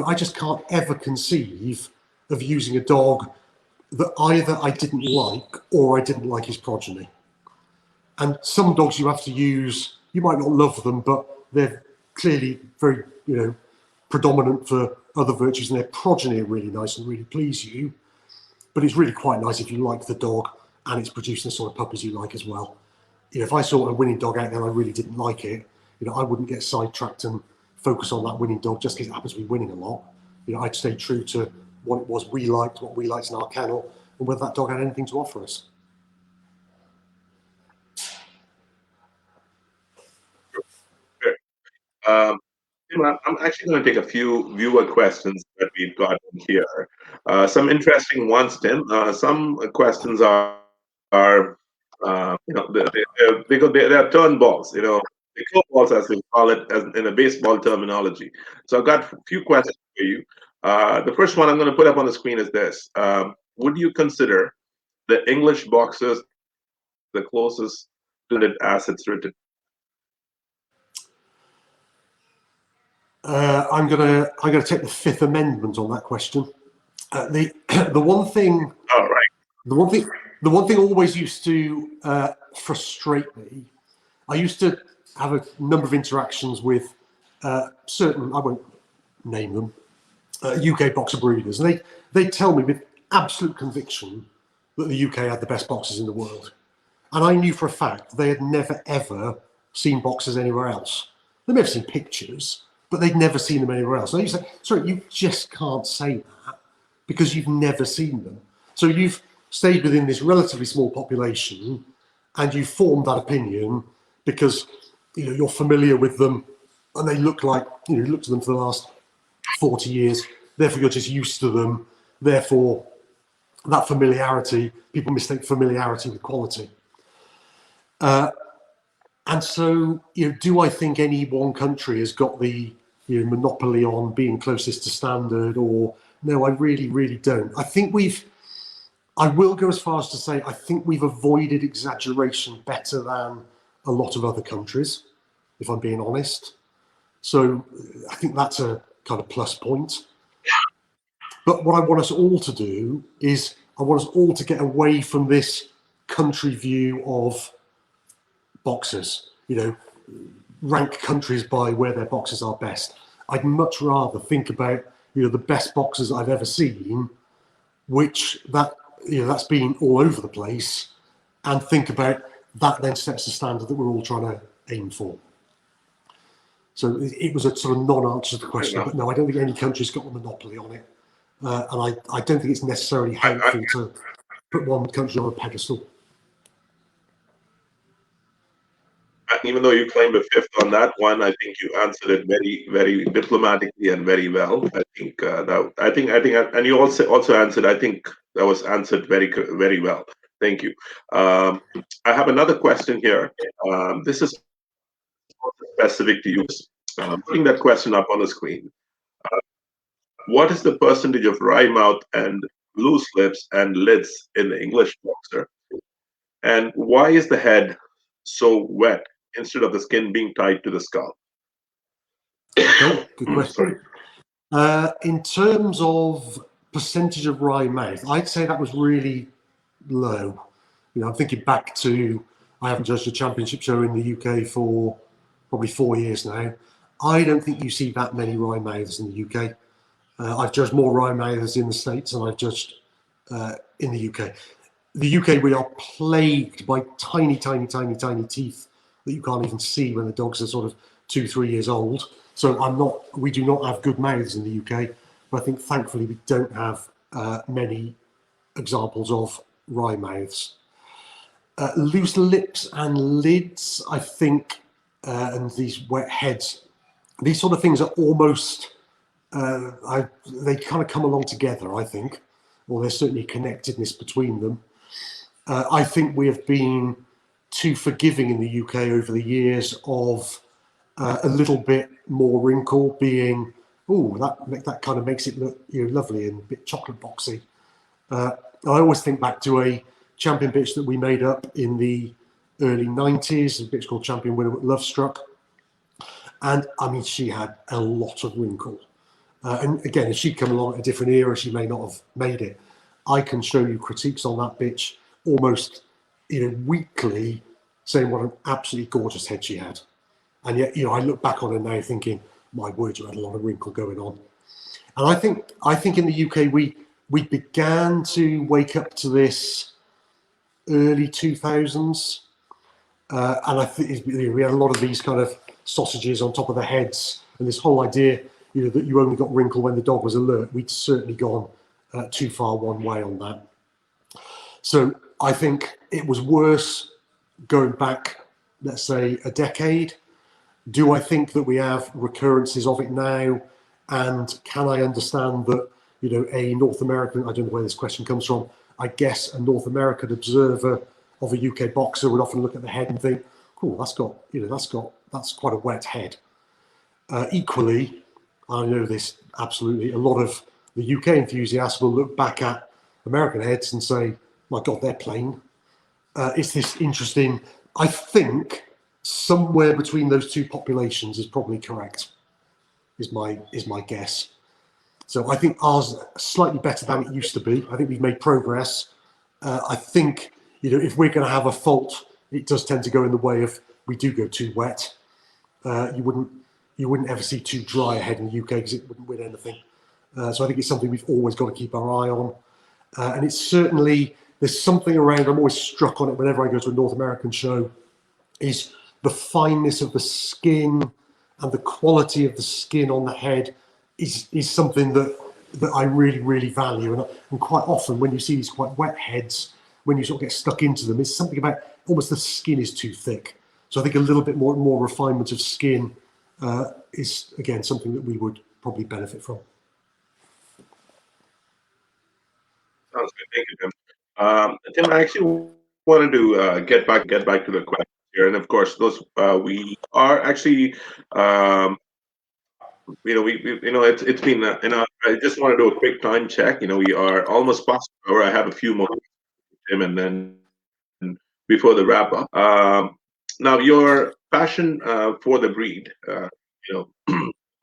I just can't ever conceive of using a dog that either I didn't like or I didn't like his progeny. And some dogs you have to use, you might not love them, but they're clearly very, predominant for other virtues, and their progeny are really nice and really please you. But it's really quite nice if you like the dog and it's producing the sort of puppies you like as well. If I saw a winning dog out there and I really didn't like it, I wouldn't get sidetracked and focus on that winning dog just because it happens to be winning a lot. I'd stay true to what it was we liked, what we liked in our kennel, and whether that dog had anything to offer us. I'm actually going to take a few viewer questions that we've got here. Some interesting ones, Tim. Some questions are because they are turn balls, they curve balls as we call it as in a baseball terminology. So I've got a few questions for you. The first one I'm going to put up on the screen is this. Would you consider the English boxers the closest to the assets written? I'm gonna take the Fifth Amendment on that question. The one thing. All right. The one thing always used to frustrate me. I used to have a number of interactions with certain, I won't name them, UK boxer breeders, and they tell me with absolute conviction that the UK had the best boxers in the world. And I knew for a fact they had never ever seen boxers anywhere else. They may have seen pictures, but they'd never seen them anywhere else. And you say, sorry, you just can't say that because you've never seen them. So you've stayed within this relatively small population and you've formed that opinion because you're familiar with them and they look like, you looked at them for the last 40 years, therefore you're just used to them, therefore that familiarity, people mistake familiarity with quality. And so, do I think any one country has got the monopoly on being closest to standard? Or no, I really, really don't. I will go as far as to say I think we've avoided exaggeration better than a lot of other countries, if I'm being honest. So I think that's a kind of plus point. But what I want us all to do is I want us all to get away from this country view of boxers, rank countries by where their boxers are best. I'd much rather think about, the best boxers I've ever seen, which that's been all over the place, and think about that then sets the standard that we're all trying to aim for. So it was a sort of non-answer to the question, but no, I don't think any country's got a monopoly on it. And I don't think it's necessarily helpful to put one country on a pedestal. Even though you claimed a fifth on that one, I think you answered it very, very diplomatically and very well. I think and you also answered. I think that was answered very, very well. Thank you. I have another question here. This is specific to you. Putting that question up on the screen. What is the percentage of wry mouth and loose lips and lids in the English boxer? And why is the head so wet instead of the skin being tied to the skull? Okay, good question. In terms of percentage of wry mouth, I'd say that was really low. I'm thinking back to, I haven't judged a championship show in the UK for probably 4 years now. I don't think you see that many wry mouths in the UK. I've judged more wry mouths in the States than I've judged in the UK. The UK, we are plagued by tiny, tiny, tiny, tiny teeth that you can't even see when the dogs are sort of 2-3 years old. So we do not have good mouths in the UK, but I think thankfully we don't have many examples of wry mouths. Loose lips and lids, I think, and these wet heads, these sort of things are almost, they kind of come along together, I think, or there's certainly a connectedness between them. I think we have been too forgiving in the UK over the years of a little bit more wrinkle being, oh, that kind of makes it look lovely and a bit chocolate boxy. I always think back to a champion bitch that we made up in the early 90s, a bitch called Champion Winuwuk Lovestruck. And I mean, she had a lot of wrinkle. And again, if she'd come along at a different era, she may not have made it. I can show you critiques on that bitch almost weekly, saying what an absolutely gorgeous head she had. And yet, I look back on her now thinking, my word, you had a lot of wrinkle going on. And I think in the UK, we began to wake up to this early 2000s. And I think we had a lot of these kind of sausages on top of the heads, and this whole idea, that you only got wrinkle when the dog was alert. We'd certainly gone too far one way on that. So I think it was worse going back, let's say, a decade. Do I think that we have recurrences of it now? And can I understand that, a North American, I don't know where this question comes from, I guess a North American observer of a UK boxer would often look at the head and think, cool, that's quite a wet head. Equally, I know this absolutely, a lot of the UK enthusiasts will look back at American heads and say, my God, they're plain. It's this interesting, I think somewhere between those two populations is probably correct, is my guess. So I think ours are slightly better than it used to be. I think we've made progress. I think, if we're going to have a fault, it does tend to go in the way of we do go too wet. You wouldn't ever see too dry a head in the UK because it wouldn't win anything. So I think it's something we've always got to keep our eye on. And it's certainly, there's something around, I'm always struck on it whenever I go to a North American show, is the fineness of the skin and the quality of the skin on the head is something that I really, really value. And quite often when you see these quite wet heads, when you sort of get stuck into them, it's something about almost the skin is too thick. So I think a little bit more refinement of skin is, again, something that we would probably benefit from. Sounds good. Thank you, Tim. Tim, I actually wanted to get back to the question here, and of course, those we are actually, it's been, I just want to do a quick time check. We are almost past an hour. I have a few more, Tim, and then before the wrap up. Now, your passion for the breed,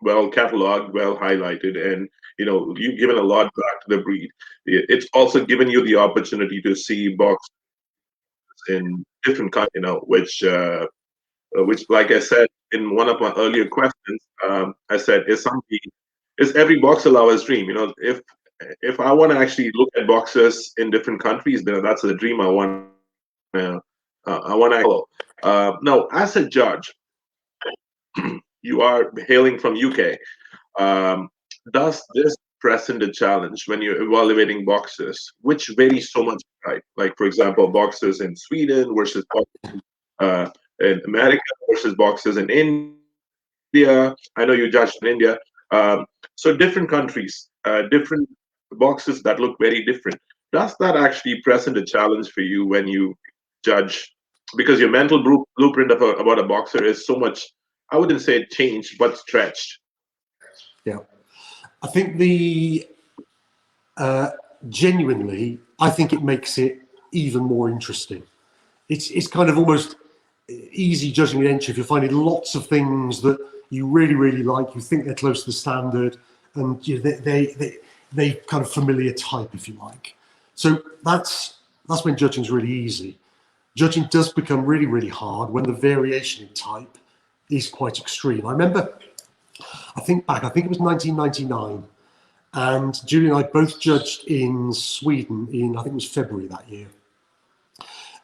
well cataloged, well highlighted, and you've given a lot back to the breed. It's also given you the opportunity to see boxers in different countries, which, like I said in one of my earlier questions, I said is every boxer lover's dream. If I want to actually look at boxers in different countries, then that's the dream I want. I want to follow. Now, as a judge, you are hailing from UK. Does this present a challenge when you're evaluating boxers, which varies so much, right? Like, for example, boxers in Sweden versus boxers in America versus boxers in India. I know you judged in India. So different countries, different boxers that look very different. Does that actually present a challenge for you when you judge? Because your mental blueprint about a boxer is so much, I wouldn't say changed, but stretched. Yeah. I think genuinely, I think it makes it even more interesting. It's kind of almost easy judging an entry if you're finding lots of things that you really, really like, you think they're close to the standard, and they kind of familiar type, if you like. So that's when judging's really easy. Judging does become really, really hard when the variation in type is quite extreme. I remember, I think it was 1999, And Julie and I both judged in Sweden in, I think it was February that year.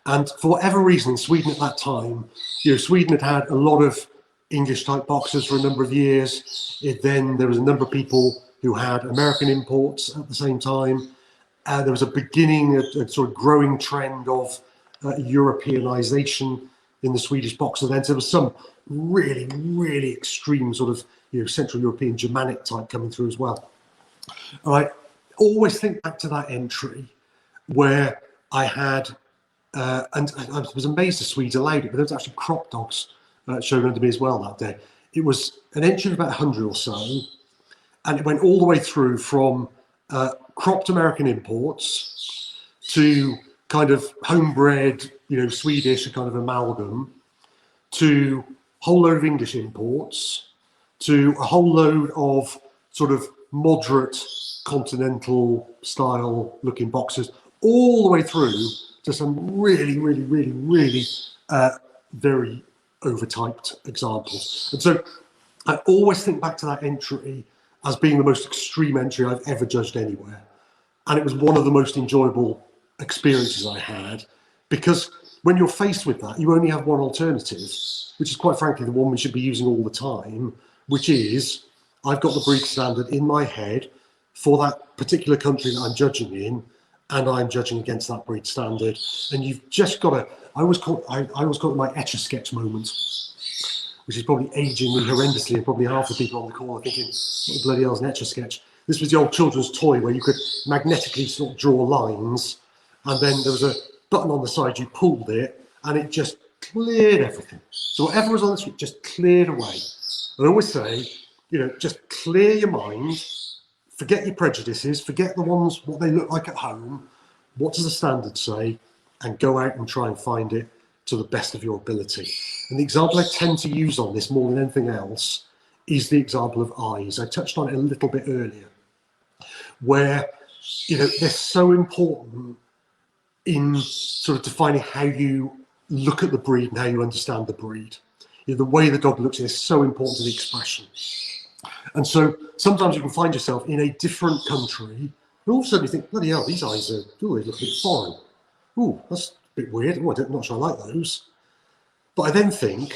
And for whatever reason, in Sweden at that time, Sweden had had a lot of English type boxers for a number of years. Then there was a number of people who had American imports at the same time. There was a beginning, a sort of growing trend of Europeanization in the Swedish boxer. Then so there was some really, really extreme sort of Central European Germanic type coming through as well. And I always think back to that entry where I had, and I was amazed the Swedes allowed it, but there was actually crop dogs shown under me as well that day. It was an entry of about 100 or so, and it went all the way through from cropped American imports to kind of homebred, Swedish kind of amalgam, to a whole load of English imports, to a whole load of sort of moderate continental style looking boxers, all the way through to some really, really, really, really very overtyped examples. And so I always think back to that entry as being the most extreme entry I've ever judged anywhere. And it was one of the most enjoyable experiences I had, because when you're faced with that, you only have one alternative, which is quite frankly the one we should be using all the time, which is I've got the breed standard in my head for that particular country that I'm judging in, and I'm judging against that breed standard. And you've just got to, I always call it my Etch-a-Sketch moment, which is probably aging me horrendously, and probably half the people on the call are thinking, what the bloody hell's an Etch-a-Sketch? This was the old children's toy where you could magnetically sort of draw lines, and then there was a button on the side, you pulled it, and it just cleared everything. So whatever was on the screen just cleared away. And I always say, just clear your mind, forget your prejudices, forget the ones, what they look like at home, what does the standard say, and go out and try and find it to the best of your ability. And the example I tend to use on this more than anything else is the example of eyes. I touched on it a little bit earlier, where they're so important in sort of defining how you look at the breed and how you understand the breed. The way the dog looks is so important to the expression. And so sometimes you can find yourself in a different country, and all of a sudden you think, bloody hell, these eyes are, they look a bit foreign. Ooh, that's a bit weird. Oh, I'm not sure I like those. But I then think,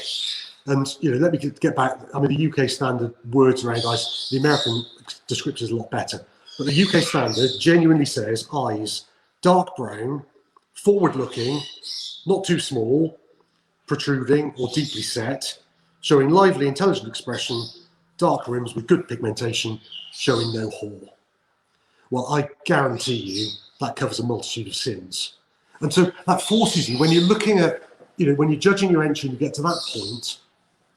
and let me get back. I mean, the UK standard words around eyes, the American description is a lot better. But the UK standard genuinely says eyes, dark brown, forward-looking, not too small, protruding or deeply set, showing lively, intelligent expression, dark rims with good pigmentation, showing no haw. Well, I guarantee you that covers a multitude of sins. And so that forces you, when you're looking at, when you're judging your entry and you get to that point,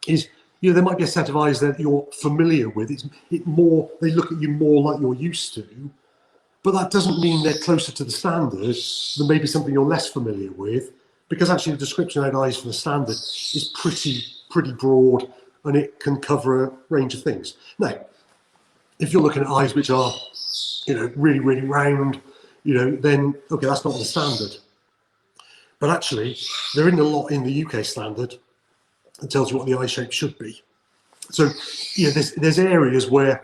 is, there might be a set of eyes that you're familiar with. They look at you more like you're used to, but that doesn't mean they're closer to the standard than maybe something you're less familiar with, because actually the description of eyes for the standard is pretty broad, and it can cover a range of things. Now, if you're looking at eyes which are, really, really round, then, okay, that's not the standard. But actually, they're in a lot in the UK standard that tells you what the eye shape should be. So, there's areas where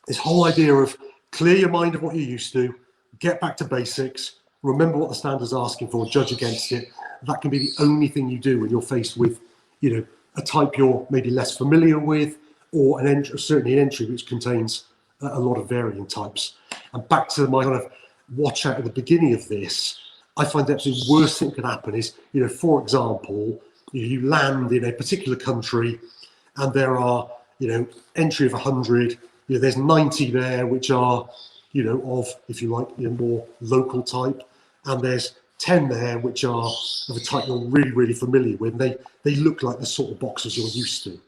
this whole idea of clear your mind of what you're used to, get back to basics, remember what the standard's asking for, judge against it. That can be the only thing you do when you're faced with, a type you're maybe less familiar with, or certainly an entry which contains a lot of varying types. And back to my kind of watch out at the beginning of this, I find the absolute worst thing that can happen is, for example, you land in a particular country and there are, entry of 100, there's 90 there which are, of, if you like, more local type, and there's 10 there which are of a type you're really, really familiar with. They look like the sort of boxers you're used to,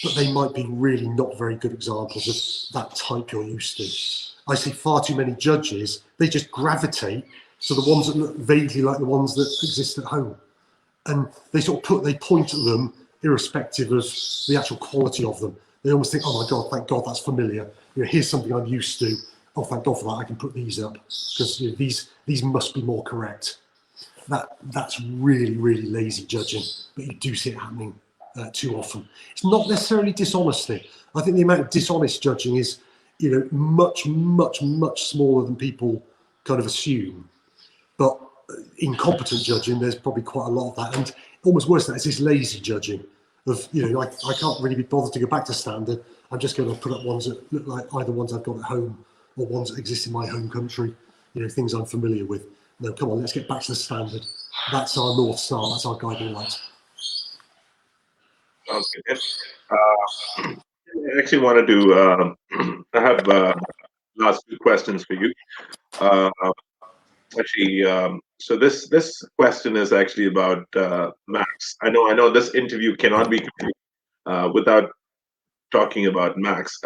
but they might be really not very good examples of that type you're used to. I see far too many judges, they just gravitate to the ones that look vaguely like the ones that exist at home. And they point at them irrespective of the actual quality of them. They almost think, oh my God, thank God that's familiar. Here's something I'm used to. Oh, thank God for that, I can put these up, because these must be more correct. That's really, really lazy judging, but you do see it happening too often. It's not necessarily dishonesty. I think the amount of dishonest judging is much, much, much smaller than people kind of assume. But in competent judging, there's probably quite a lot of that. And almost worse than that is this lazy judging of, I can't really be bothered to go back to standard. I'm just going to put up ones that look like either ones I've got at home or ones that exist in my home country, things I'm familiar with. No, come on, let's get back to the standard. That's our North Star, that's our guiding light. Sounds good. I actually wanted to, I have last two questions for you. So this question is actually about Max. I know this interview cannot be complete without talking about Max.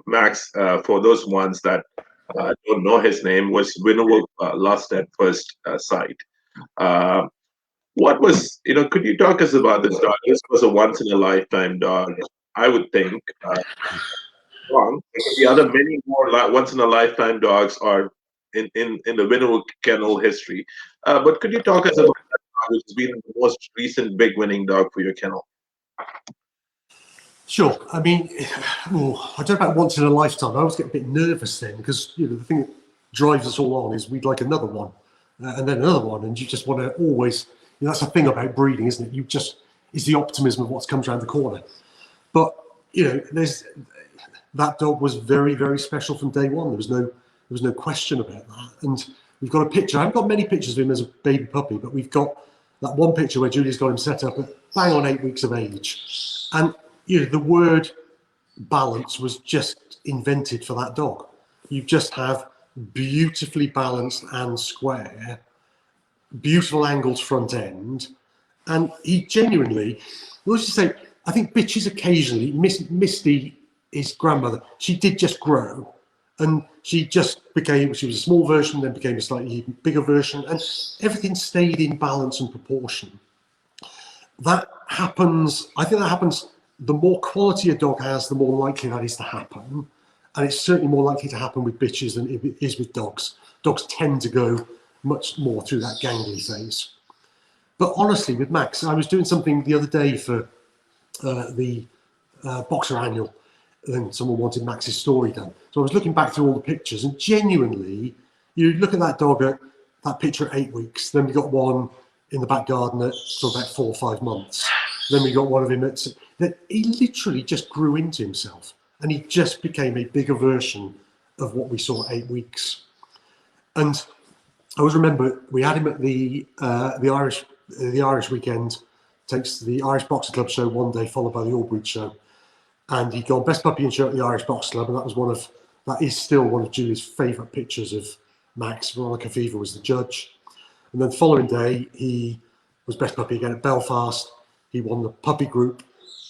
Max, for those ones that don't know his name, was Winuwuk Lust at First Sight. What was, could you talk us about this dog? This was a once in a lifetime dog, I would think. Wrong. The other many more once in a lifetime dogs are in the Winuwuk kennel history. But could you talk us about that dog, which has been the most recent big winning dog for your kennel? Sure. I mean, I don't know about once in a lifetime. I always get a bit nervous then because the thing that drives us all on is we'd like another one and then another one, and you just want to always. That's the thing about breeding, isn't it? It's the optimism of what comes around the corner. But that dog was very, very special from day one. There was no question about that. And we've got a picture. I haven't got many pictures of him as a baby puppy, but we've got that one picture where Julie's got him set up at bang on 8 weeks of age. And the word balance was just invented for that dog. You just have beautifully balanced and square, beautiful angles front end, and he genuinely, let's just say, I think bitches occasionally, Misty, his grandmother, she did just grow, and she was a small version, then became a slightly bigger version, and everything stayed in balance and proportion. That happens, I think that happens, the more quality a dog has, the more likely that is to happen, and it's certainly more likely to happen with bitches than it is with dogs. Dogs tend to go much more through that gangly phase. But honestly, with Max, I was doing something the other day for the Boxer Annual, and someone wanted Max's story done. So I was looking back through all the pictures, and genuinely, you look at that dog at that picture at 8 weeks, then we got one in the back garden at sort of about 4 or 5 months. Then we got one of him that he literally just grew into himself, and he just became a bigger version of what we saw at 8 weeks. And I always remember we had him at the Irish weekend, takes the Irish Boxer Club show one day, followed by the All Breed show, and he'd gone best puppy and show at the Irish Boxer Club, and that is still one of Julie's favourite pictures of Max. Veronica Fever was the judge, and then the following day he was best puppy again at Belfast. He won the puppy group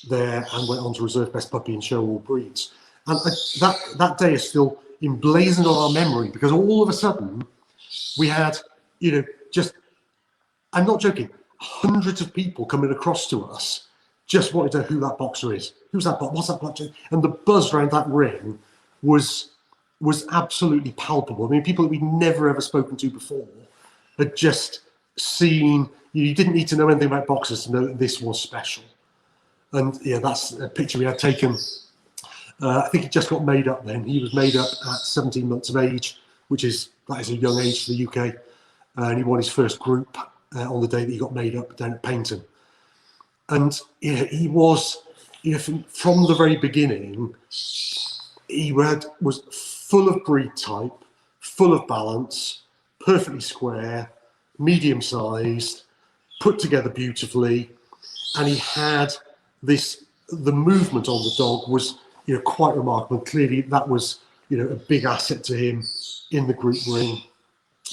there and went on to reserve best puppy and show all breeds. And that day is still emblazoned on our memory because all of a sudden we had, I'm not joking, hundreds of people coming across to us just wanted to know who that boxer is. Who's that boxer? What's that boxer? And the buzz around that ring was absolutely palpable. I mean, people that we'd never ever spoken to before had just seen, you didn't need to know anything about boxers to know that this was special. And yeah, that's a picture we had taken. I think he just got made up then. He was made up at 17 months of age, that is a young age for the UK. And he won his first group on the day that he got made up down at Paynton. And he was, from the very beginning, he was full of breed type, full of balance, perfectly square, medium sized, put together beautifully, and he had the movement on the dog was quite remarkable. Clearly that was a big asset to him in the group ring.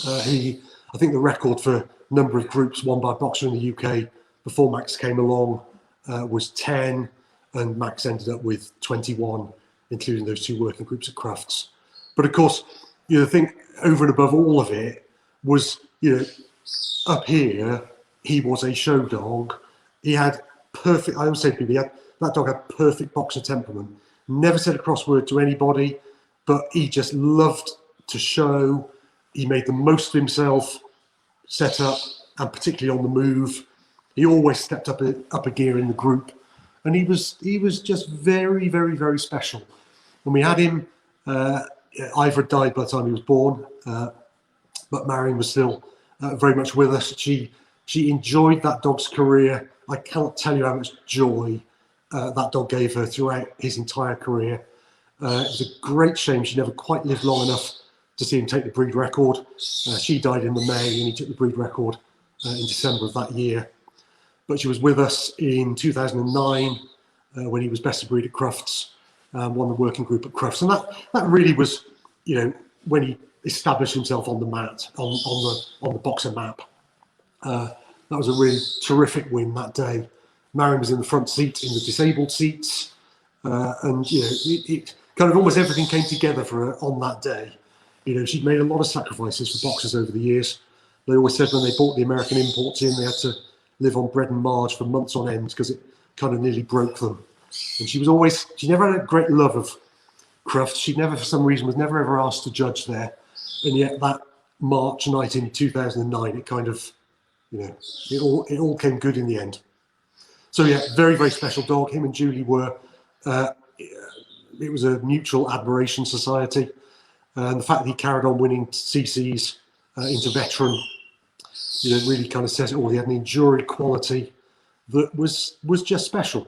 I think the record for number of groups won by a boxer in the UK before Max came along was 10, and Max ended up with 21, including those 2 working groups at Crufts. But of course, the thing over and above all of it was, up here, he was a show dog. He had perfect, I always say to people, that dog had perfect boxer temperament. Never said a cross word to anybody, but he just loved to show. He made the most of himself, set up, and particularly on the move. He always stepped up a gear in the group, and he was just very, very, very special. And we had him Ivor died by the time he was born, but Marion was still very much with us. She enjoyed that dog's career. I cannot tell you how much joy that dog gave her throughout his entire career. It was a great shame she never quite lived long enough to see him take the breed record. She died in the May and he took the breed record in December of that year. But she was with us in 2009 when he was best of breed at Crufts, won the working group at Crufts. And that really was, you know, when he established himself on the mat, on the boxer map. That was a really terrific win that day. Marion was in the front seat, in the disabled seats. And, you know, it kind of almost everything came together for her on that day. You know, she'd made a lot of sacrifices for boxers over the years. They always said when they bought the American imports in, they had to live on bread and marge for months on end because it kind of nearly broke them. And she never had a great love of Crufts. She never, for some reason, was never ever asked to judge there. And yet that March night in 2009, it kind of, you know, it all came good in the end. So yeah, very, very special dog. Him and Julie were, it was a mutual admiration society. And the fact that he carried on winning CCs into veteran, you know, really kind of says it all. He had an enduring quality that was just special.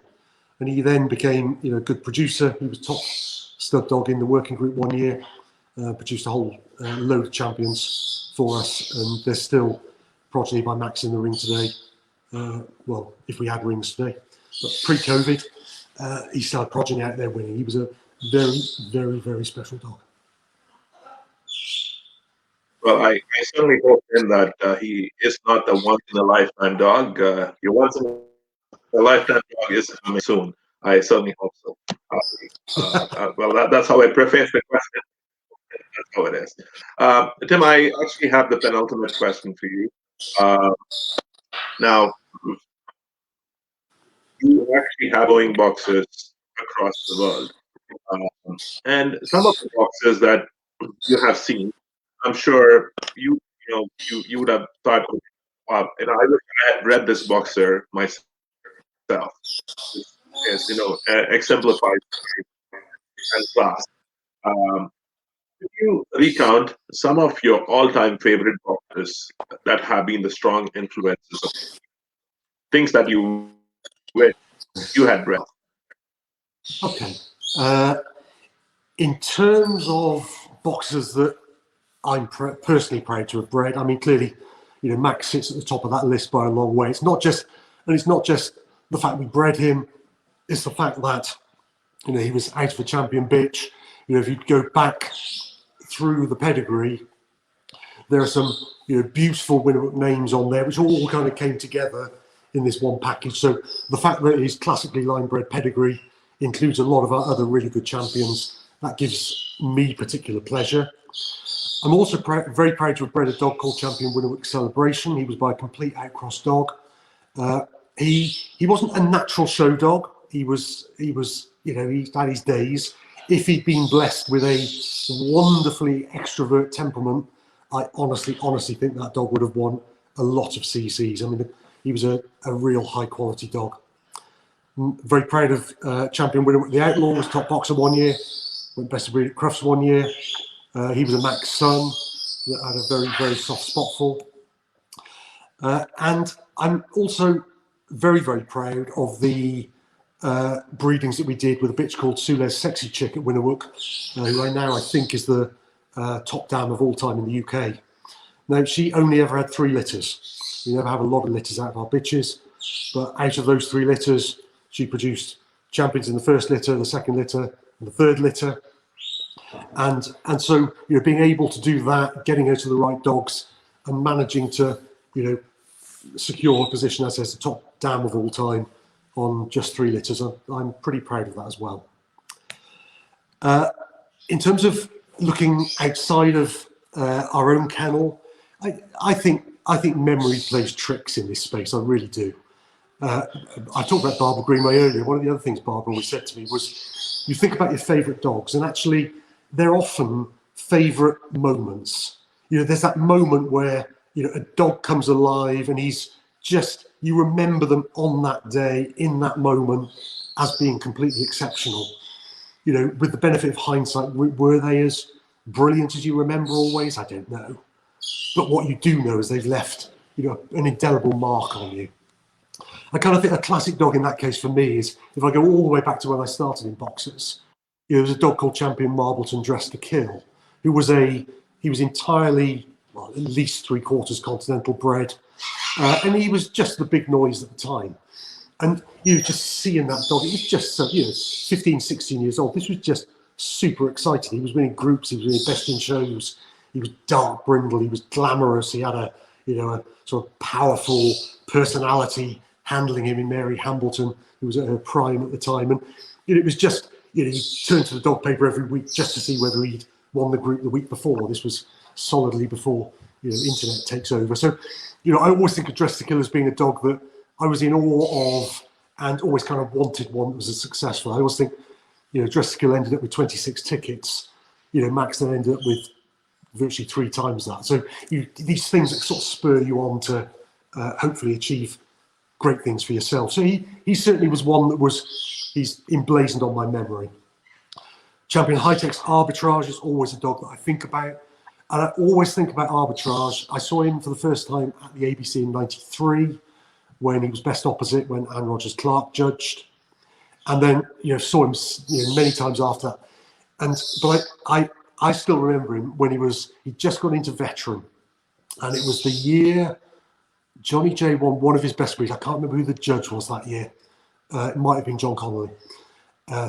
And he then became, you know, a good producer. He was top stud dog in the working group one year, produced a whole load of champions for us. And there's still progeny by Max in the ring today. Well, if we had rings today, but pre-COVID, he started progeny out there winning. He was a very, very, very special dog. Well, I certainly hope then that he is not the once-in-a-lifetime dog. Your once-in-a-lifetime dog is coming soon. I certainly hope so. Well, that's how I preface the question. That's how it is. Tim, I actually have the penultimate question for you. Now, you actually have going boxers across the world. And some of the boxers that you have seen, I'm sure you would have thought, and I had read this boxer myself. Yes, you know, exemplified and class. Could you recount some of your all-time favorite boxers that have been the strong influences of things that you wish you had read? Okay. In terms of boxers that I'm personally proud to have bred, I mean, clearly, you know, Max sits at the top of that list by a long way. It's not just the fact we bred him, it's the fact that, you know, he was out of a champion bitch. You know, if you go back through the pedigree, there are some, you know, beautiful Winuwuk names on there, which all kind of came together in this one package. So the fact that his classically line-bred pedigree includes a lot of our other really good champions, that gives me particular pleasure. I'm also very proud to have bred a dog called Champion Winuwuk Celebration. He was by a complete outcross dog. He wasn't a natural show dog. He was, you know, he had his days. If he'd been blessed with a wonderfully extrovert temperament, I honestly think that dog would have won a lot of CCs. I mean, he was a real high quality dog. I'm very proud of Champion Winuwuk the Outlaw. Was top boxer one year, went best of breed at Crufts one year. He was a Max son that I had a very, very soft spot for. And I'm also very, very proud of the breedings that we did with a bitch called Sule's Sexy Chick at Winuwuk, who I think is the top dam of all time in the UK. Now, she only ever had 3 litters. We never have a lot of litters out of our bitches, but out of those 3 litters, she produced champions in the first litter, the second litter, and the third litter. And so, you know, being able to do that, getting her to the right dogs, and managing to, you know, secure a position as the top dam of all time on just 3 litters, I'm pretty proud of that as well. In terms of looking outside of our own kennel, I think memory plays tricks in this space. I really do. I talked about Barbara Greenway earlier. One of the other things Barbara always said to me was, you think about your favourite dogs, and actually they're often favourite moments. You know, there's that moment where, you know, a dog comes alive and he's just, you remember them on that day, in that moment, as being completely exceptional. you know, with the benefit of hindsight, were they as brilliant as you remember always? I don't know. But what you do know is they've left, you know, an indelible mark on you. I kind of think a classic dog in that case for me is, if I go all the way back to when I started in boxers, you know, there was a dog called Champion Marbleton Dressed to Kill, who was he was entirely, well, at least 3/4 continental bred, and he was just the big noise at the time. And you know, just seeing that dog, it was just so, you know, 15, 16 years old. This was just super exciting. He was winning groups, he was winning best in shows. He was dark brindle, he was glamorous. He had a, you know, a sort of powerful personality handling him in Mary Hambleton, who was at her prime at the time. And you know, it was just, you know, you turned to the dog paper every week just to see whether he'd won the group the week before. This was solidly before, you know, internet takes over. So, you know, I always think of Dressed to Kill as being a dog that I was in awe of and always kind of wanted one that was a successful. I always think, you know, Dressed to Kill ended up with 26 tickets. You know, Max then ended up with virtually 3 times that. So these things that sort of spur you on to hopefully achieve great things for yourself. So he certainly was one that he's emblazoned on my memory. Champion High-Tech's Arbitrage is always a dog that I think about. And I always think about Arbitrage. I saw him for the first time at the ABC in '93 when he was best opposite, when Anne Rogers Clark judged. And then, you know, saw him, you know, many times after that. But I still remember him when he'd just gone into veteran. And it was the year Johnny J won one of his best breeds. I can't remember who the judge was that year. It might have been John Connolly.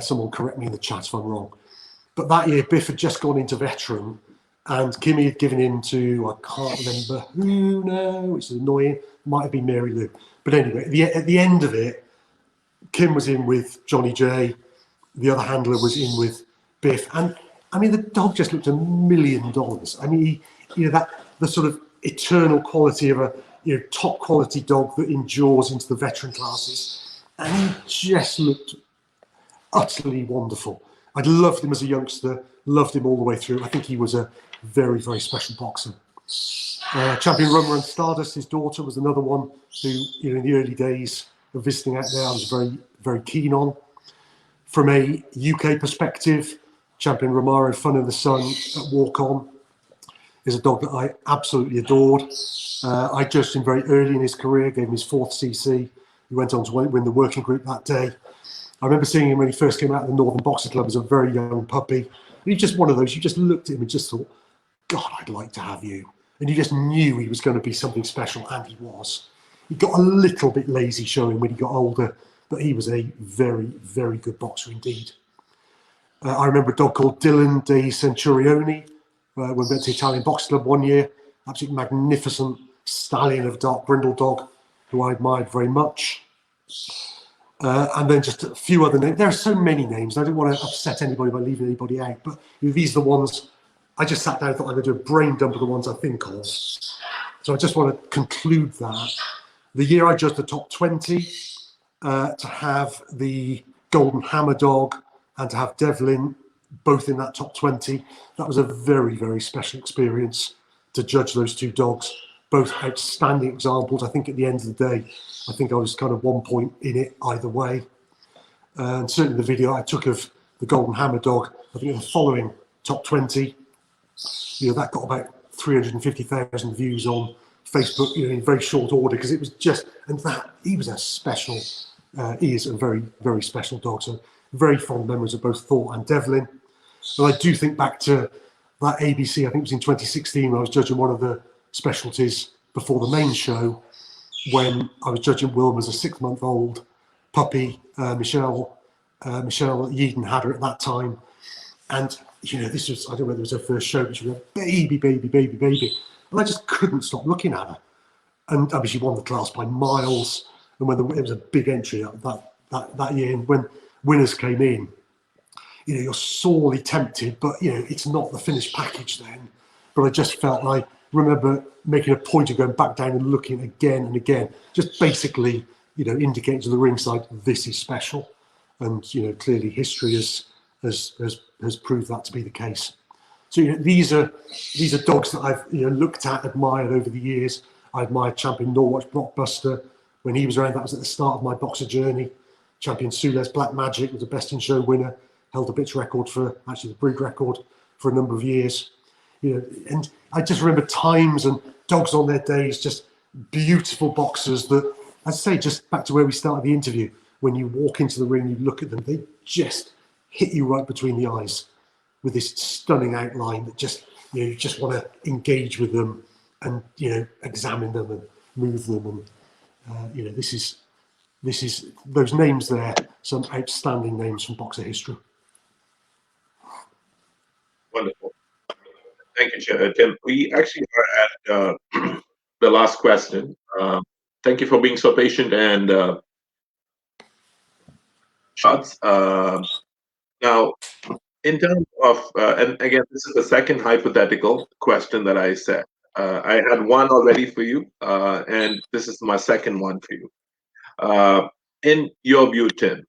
Someone correct me in the chat if I'm wrong. But that year, Biff had just gone into veteran, and Kimmy had given in to, I can't remember who now, which is annoying. Might have been Mary Lou. But anyway, at the end of it, Kim was in with Johnny J. The other handler was in with Biff. And I mean, the dog just looked $1 million. I mean, you know, the sort of eternal quality of a, you know, top quality dog that endures into the veteran classes. And he just looked utterly wonderful. I'd loved him as a youngster, loved him all the way through. I think he was a very, very special boxer. Champion Rummer and Stardust, his daughter, was another one who, you know, in the early days of visiting out there, I was very, very keen on. From a UK perspective, Champion Romaro Fun in the Sun at Walk On is a dog that I absolutely adored. I judged him very early in his career, gave him his 4th CC. He went on to win the working group that day. I remember seeing him when he first came out of the Northern Boxer Club as a very young puppy. And he's just one of those, you just looked at him and just thought, God, I'd like to have you. And you just knew he was going to be something special, and he was. He got a little bit lazy showing when he got older, but he was a very, very good boxer indeed. I remember a dog called Dylan de Centurioni, when we went to the Italian Boxer Club one year. Absolutely magnificent stallion of dark brindle dog, who I admired very much. And then just a few other names. There are so many names. I don't want to upset anybody by leaving anybody out, but you know, these are the ones I just sat down and thought I'm going to do a brain dump of the ones I think of. So I just want to conclude that. The year I judged the top 20, to have the Golden Hammer dog and to have Devlin both in that top 20, that was a very, very special experience to judge those two dogs. Both outstanding examples. I think at the end of the day, I think I was kind of 1 point in it either way. And certainly the video I took of the Golden Hammer dog, I think in the following top 20, you know, that got about 350,000 views on Facebook, you know, in very short order, because it was just, and that, he was a special, he is a very, very special dog. So very fond memories of both Thor and Devlin. And I do think back to that ABC, I think it was in 2016, when I was judging one of the specialties before the main show, when I was judging Wilm as a 6-month-old puppy. Michelle Yeadon had her at that time, and you know, this was, I don't know whether it was her first show, but she was a baby, and I just couldn't stop looking at her. And I mean, she won the class by miles, and when it was a big entry that year, and when winners came in, you know, you're sorely tempted, but you know, it's not the finished package then. But I just felt like, remember making a point of going back down and looking again and again, just basically, you know, indicating to the ringside, this is special. And, you know, clearly history has proved that to be the case. So, you know, these are dogs that I've, you know, looked at, admired over the years. I admired Champion Norwich Blockbuster when he was around. That was at the start of my boxer journey. Champion Sules Black Magic was a best in show winner. held the bits record for, actually the breed record, for a number of years. And I just remember times and dogs on their days, just beautiful boxers that, as I say, just back to where we started the interview, when you walk into the ring, you look at them, they just hit you right between the eyes with this stunning outline that just, you just want to engage with them and, examine them and move them. And, this is those names there, some outstanding names from boxer history. Wonderful. Thank you, Tim. We actually are at the last question. Thank you for being so patient and shots. Now, in terms of, and again, this is the second hypothetical question that I said. I had one already for you, and this is my second one for you. In your view, Tim,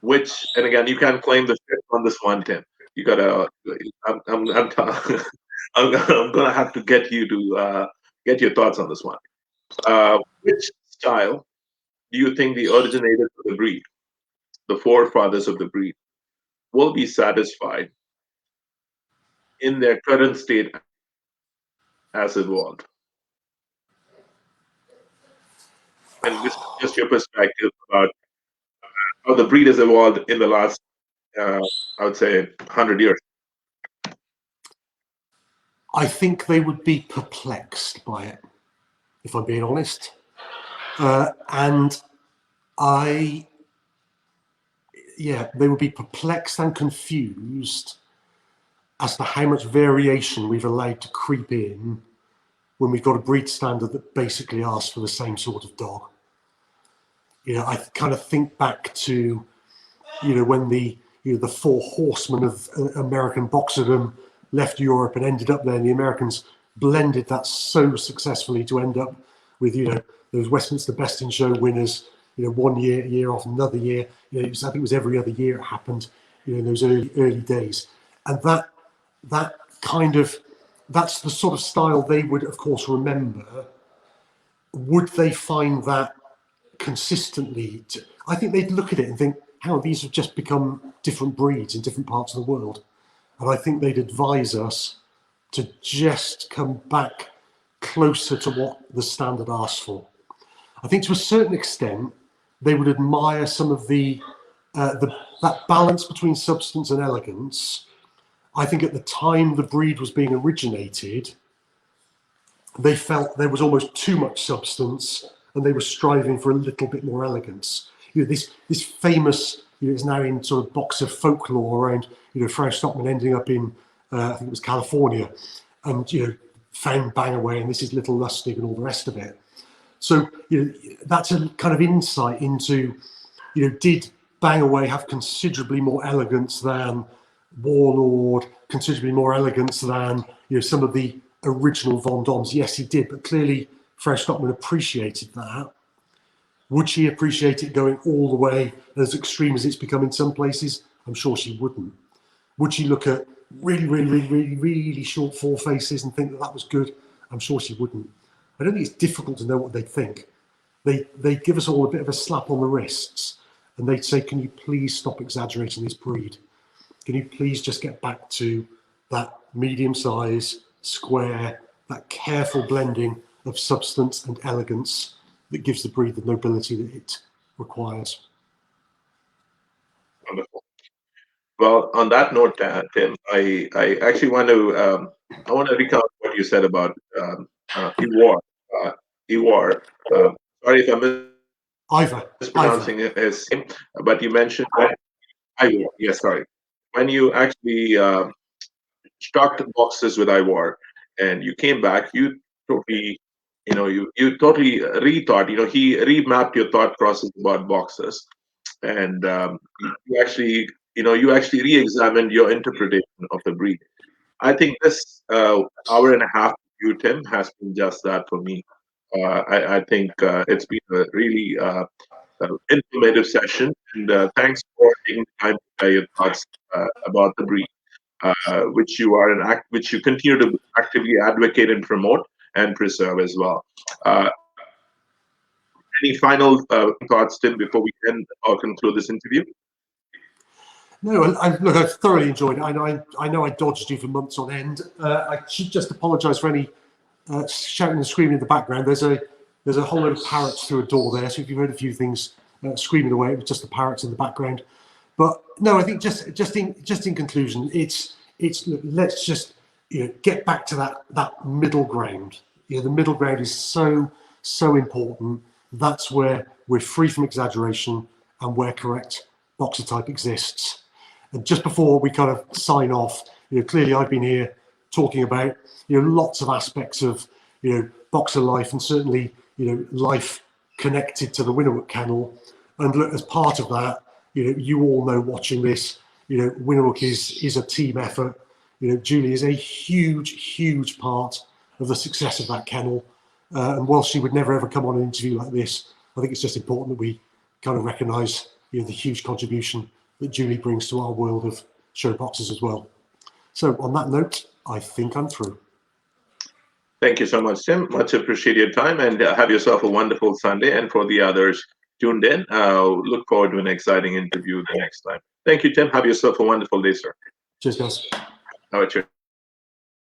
which, and again, you can claim the fifth on this one, Tim. You gotta, I'm gonna have to get you to get your thoughts on this one. Which style do you think the originators of the breed, the forefathers of the breed, will be satisfied in their current state as evolved? And this is just your perspective about how the breed has evolved in the last, I would say, 100 years. I think they would be perplexed by it, if I'm being honest. And they would be perplexed and confused as to how much variation we've allowed to creep in when we've got a breed standard that basically asks for the same sort of dog. I kind of think back to, when the four horsemen of American boxerdom left Europe and ended up there, and the Americans blended that so successfully to end up with, those Westminster Best in Show winners, 1 year off, another year. I think it was every other year it happened, in those early days. And that's the sort of style they would, of course, remember. Would they find that consistently? I think they'd look at it and think, how these have just become different breeds in different parts of the world. And I think they'd advise us to just come back closer to what the standard asks for. I think to a certain extent, they would admire some of that balance between substance and elegance. I think at the time the breed was being originated, they felt there was almost too much substance and they were striving for a little bit more elegance. This famous, it's now in sort of boxer folklore around, Frau Stockman ending up in, I think it was California, and, found Bang Away and this is Little Lustig and all the rest of it. So, that's a kind of insight into, did Bang Away have considerably more elegance than Warlord, considerably more elegance than, some of the original Von Doms? Yes, he did, but clearly Frau Stockman appreciated that. Would she appreciate it going all the way as extreme as it's become in some places? I'm sure she wouldn't. Would she look at really, really, really, really, really short forefaces and think that was good? I'm sure she wouldn't. I don't think it's difficult to know what they'd think. They'd give us all a bit of a slap on the wrists and they'd say, can you please stop exaggerating this breed? Can you please just get back to that medium size, square, that careful blending of substance and elegance that gives the breed the nobility that it requires. Wonderful. Well, on that note, Tim, I actually want to recount what you said about Iwar. Iwar. Sorry if I'm mispronouncing his name, but you mentioned that Iwar. Yes, sorry. When you actually stocked boxes with Iwar and you came back, you totally, you totally rethought. He remapped your thought process about boxes, and you actually re-examined your interpretation of the breed. I think this hour and a half with you, Tim, has been just that for me. I think it's been a really informative session, and thanks for taking the time to share your thoughts about the breed, which you continue to actively advocate and promote and preserve as well. Any final thoughts, Tim, before we end or conclude this interview? No, look, I've thoroughly enjoyed it. I know I dodged you for months on end. I should just apologise for any shouting and screaming in the background. There's a whole load of parrots through a door there, so if you've heard a few things screaming away, it was just the parrots in the background. But no, I think just in conclusion, it's look, let's just get back to that middle ground. The middle ground is so important. That's where we're free from exaggeration and where correct boxer type exists. And just before we kind of sign off, clearly I've been here talking about lots of aspects of boxer life, and certainly life connected to the Winuwuk kennel. And look, as part of that, you all know watching this, Winuwuk is a team effort. Julie is a huge part of the success of that kennel. And whilst she would never ever come on an interview like this, I think it's just important that we kind of recognise the huge contribution that Julie brings to our world of show boxers as well. So on that note, I think I'm through. Thank you so much, Tim. Much appreciate your time, and have yourself a wonderful Sunday. And for the others tuned in, look forward to an exciting interview the next time. Thank you, Tim. Have yourself a wonderful day, sir. Cheers, guys. All right, cheers.